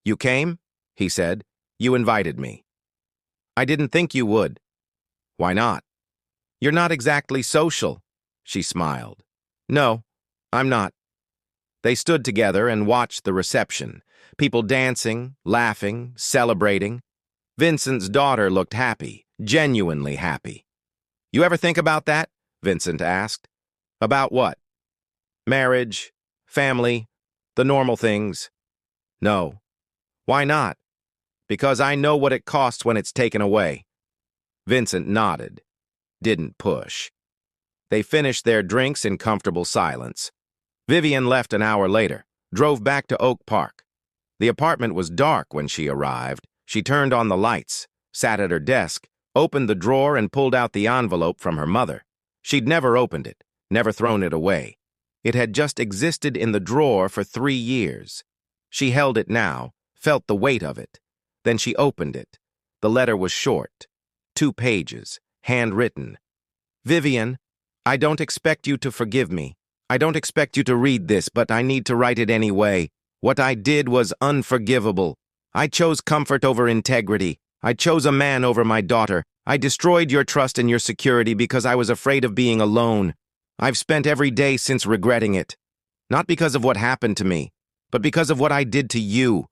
[SPEAKER 1] "You came?" he said. "You invited me." "I didn't think you would." "Why not?" "You're not exactly social," she smiled. "No, I'm not." They stood together and watched the reception, people dancing, laughing, celebrating. Vincent's daughter looked happy, genuinely happy. "You ever think about that?" Vincent asked. "About what?" "Marriage, family, the normal things." "No." "Why not?" "Because I know what it costs when it's taken away." Vincent nodded, didn't push. They finished their drinks in comfortable silence. Vivian left an hour later, drove back to Oak Park. The apartment was dark when she arrived. She turned on the lights, sat at her desk, opened the drawer and pulled out the envelope from her mother. She'd never opened it, never thrown it away. It had just existed in the drawer for 3 years. She held it now, felt the weight of it. Then she opened it. The letter was short, 2 pages, handwritten. "Vivian, I don't expect you to forgive me. I don't expect you to read this, but I need to write it anyway. What I did was unforgivable. I chose comfort over integrity. I chose a man over my daughter. I destroyed your trust and your security because I was afraid of being alone. I've spent every day since regretting it. Not because of what happened to me, but because of what I did to you.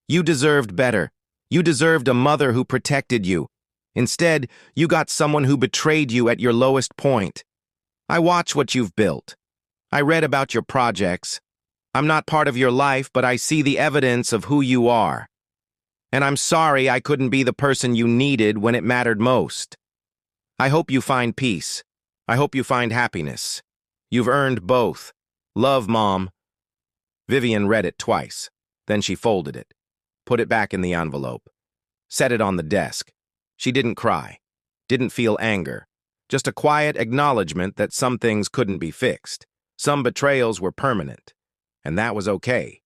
[SPEAKER 1] You deserved better. You deserved a mother who protected you. Instead, you got someone who betrayed you at your lowest point. I watch what you've built. I read about your projects. I'm not part of your life, but I see the evidence of who you are. And I'm sorry I couldn't be the person you needed when it mattered most. I hope you find peace. I hope you find happiness. You've earned both. Love, Mom." Vivian read it twice. Then she folded it, put it back in the envelope, set it on the desk. She didn't cry, didn't feel anger, just a quiet acknowledgement that some things couldn't be fixed. Some betrayals were permanent, and that was okay.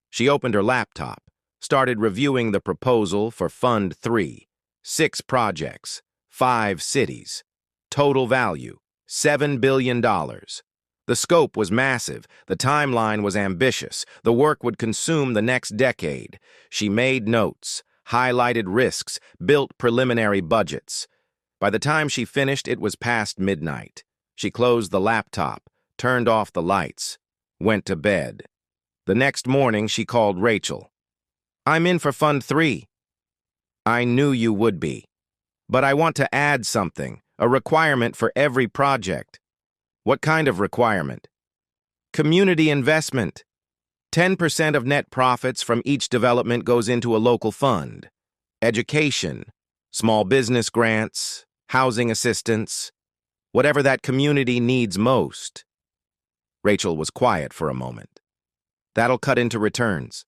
[SPEAKER 1] She opened her laptop, started reviewing the proposal for Fund 3. 6 projects, 5 cities. Total value, $7 billion. The scope was massive, the timeline was ambitious, the work would consume the next decade. She made notes, highlighted risks, built preliminary budgets. By the time she finished, it was past midnight. She closed the laptop, turned off the lights, went to bed. The next morning, she called Rachel. "I'm in for Fund 3. "I knew you would be. But I want to add something, a requirement for every project." "What kind of requirement?" "Community investment. 10% of net profits from each development goes into a local fund. Education, small business grants, housing assistance, whatever that community needs most." Rachel was quiet for a moment. "That'll cut into returns.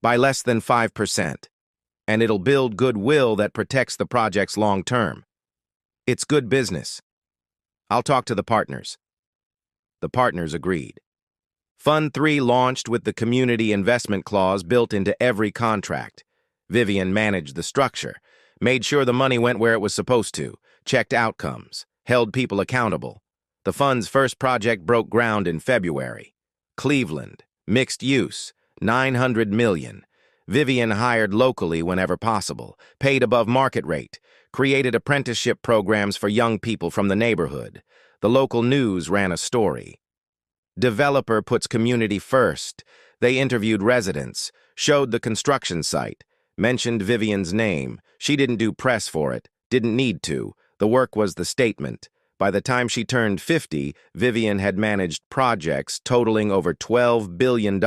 [SPEAKER 1] By less than 5%. And it'll build goodwill that protects the projects long term. It's good business. I'll talk to the partners." The partners agreed. Fund 3 launched with the community investment clause built into every contract. Vivian managed the structure, made sure the money went where it was supposed to, checked outcomes, held people accountable. The fund's first project broke ground in February. Cleveland, mixed use, $900 million. Vivian hired locally whenever possible, paid above market rate, created apprenticeship programs for young people from the neighborhood. The local news ran a story. Developer puts community first. They interviewed residents, showed the construction site, mentioned Vivian's name. She didn't do press for it, didn't need to. The work was the statement. By the time she turned 50, Vivian had managed projects totaling over $12 billion.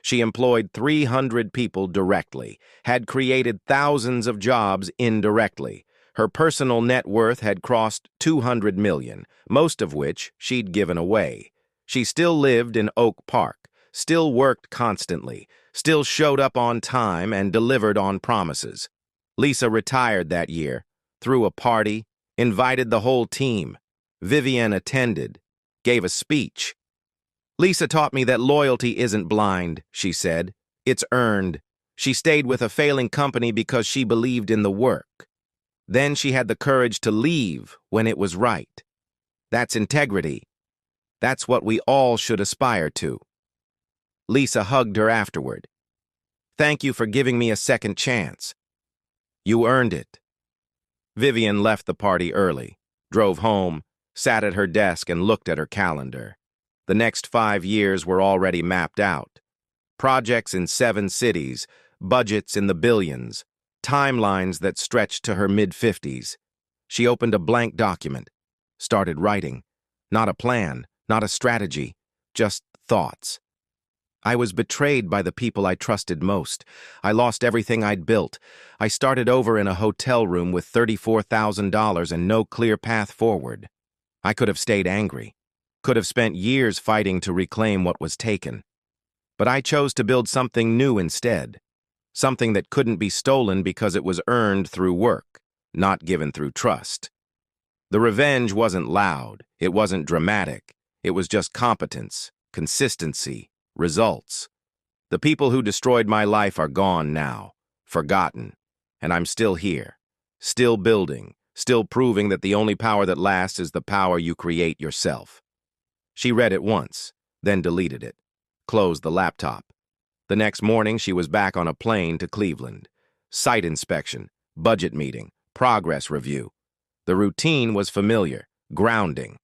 [SPEAKER 1] She employed 300 people directly, had created thousands of jobs indirectly. Her personal net worth had crossed $200 million, most of which she'd given away. She still lived in Oak Park, still worked constantly, still showed up on time and delivered on promises. Lisa retired that year, threw a party, invited the whole team. Vivian attended, gave a speech. "Lisa taught me that loyalty isn't blind," she said. "It's earned." She stayed with a failing company because she believed in the work. Then she had the courage to leave when it was right. That's integrity. That's what we all should aspire to. Lisa hugged her afterward. "Thank you for giving me a second chance. You earned it." Vivian left the party early, drove home, sat at her desk and looked at her calendar. The next 5 years were already mapped out. Projects in 7 cities, budgets in the billions, timelines that stretched to her mid-50s. She opened a blank document, started writing. Not a plan, not a strategy, just thoughts. "I was betrayed by the people I trusted most. I lost everything I'd built. I started over in a hotel room with $34,000 and no clear path forward. I could have stayed angry, could have spent years fighting to reclaim what was taken. But I chose to build something new instead, something that couldn't be stolen because it was earned through work, not given through trust. The revenge wasn't loud, it wasn't dramatic, it was just competence, consistency, results. The people who destroyed my life are gone now, forgotten, and I'm still here, still building, still proving that the only power that lasts is the power you create yourself." She read it once, then deleted it, closed the laptop. The next morning, she was back on a plane to Cleveland. Site inspection, budget meeting, progress review. The routine was familiar, grounding.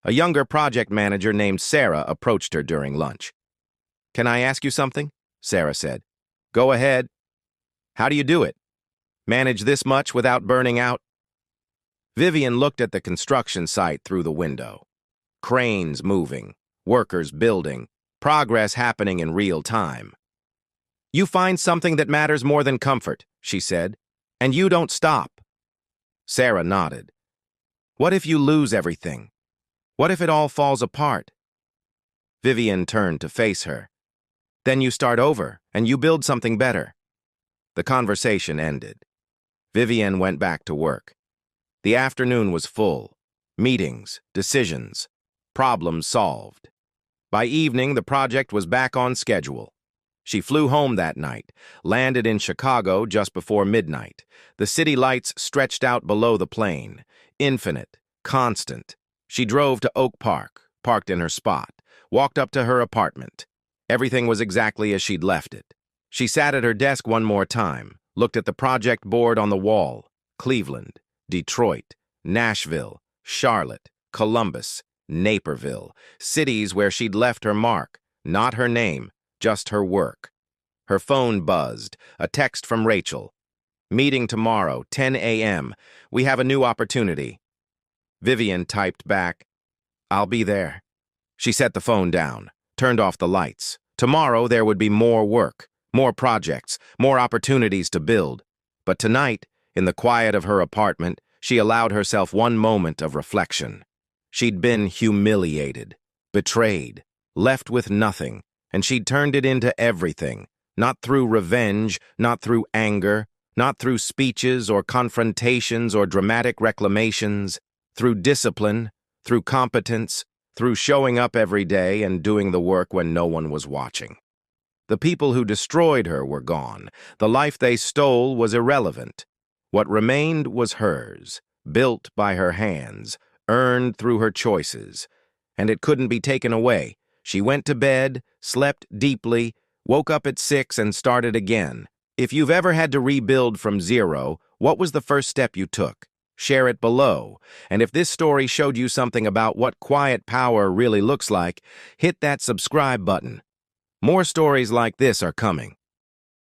[SPEAKER 1] A younger project manager named Sarah approached her during lunch. "Can I ask you something?" Sarah said. "Go ahead." "How do you do it? Manage this much without burning out?" Vivian looked at the construction site through the window. Cranes moving, workers building, progress happening in real time. "You find something that matters more than comfort," she said, "and you don't stop." Sarah nodded. "What if you lose everything? What if it all falls apart?" Vivian turned to face her. "Then you start over, and you build something better." The conversation ended. Vivian went back to work. The afternoon was full. Meetings, decisions, problems solved. By evening, the project was back on schedule. She flew home that night, landed in Chicago just before midnight. The city lights stretched out below the plane, infinite, constant. She drove to Oak Park, parked in her spot, walked up to her apartment. Everything was exactly as she'd left it. She sat at her desk one more time, looked at the project board on the wall. Cleveland, Detroit, Nashville, Charlotte, Columbus, Naperville, cities where she'd left her mark, not her name, just her work. Her phone buzzed, a text from Rachel. "Meeting tomorrow, 10 a.m. We have a new opportunity." Vivian typed back, "I'll be there." She set the phone down, turned off the lights. Tomorrow there would be more work, more projects, more opportunities to build. But tonight, in the quiet of her apartment, she allowed herself one moment of reflection. She'd been humiliated, betrayed, left with nothing, and she'd turned it into everything, not through revenge, not through anger, not through speeches or confrontations or dramatic reclamations, through discipline, through competence, through showing up every day and doing the work when no one was watching. The people who destroyed her were gone. The life they stole was irrelevant. What remained was hers, built by her hands, earned through her choices. And it couldn't be taken away. She went to bed, slept deeply, woke up at 6 and started again. If you've ever had to rebuild from zero, what was the first step you took? Share it below. And if this story showed you something about what quiet power really looks like, hit that subscribe button. More stories like this are coming.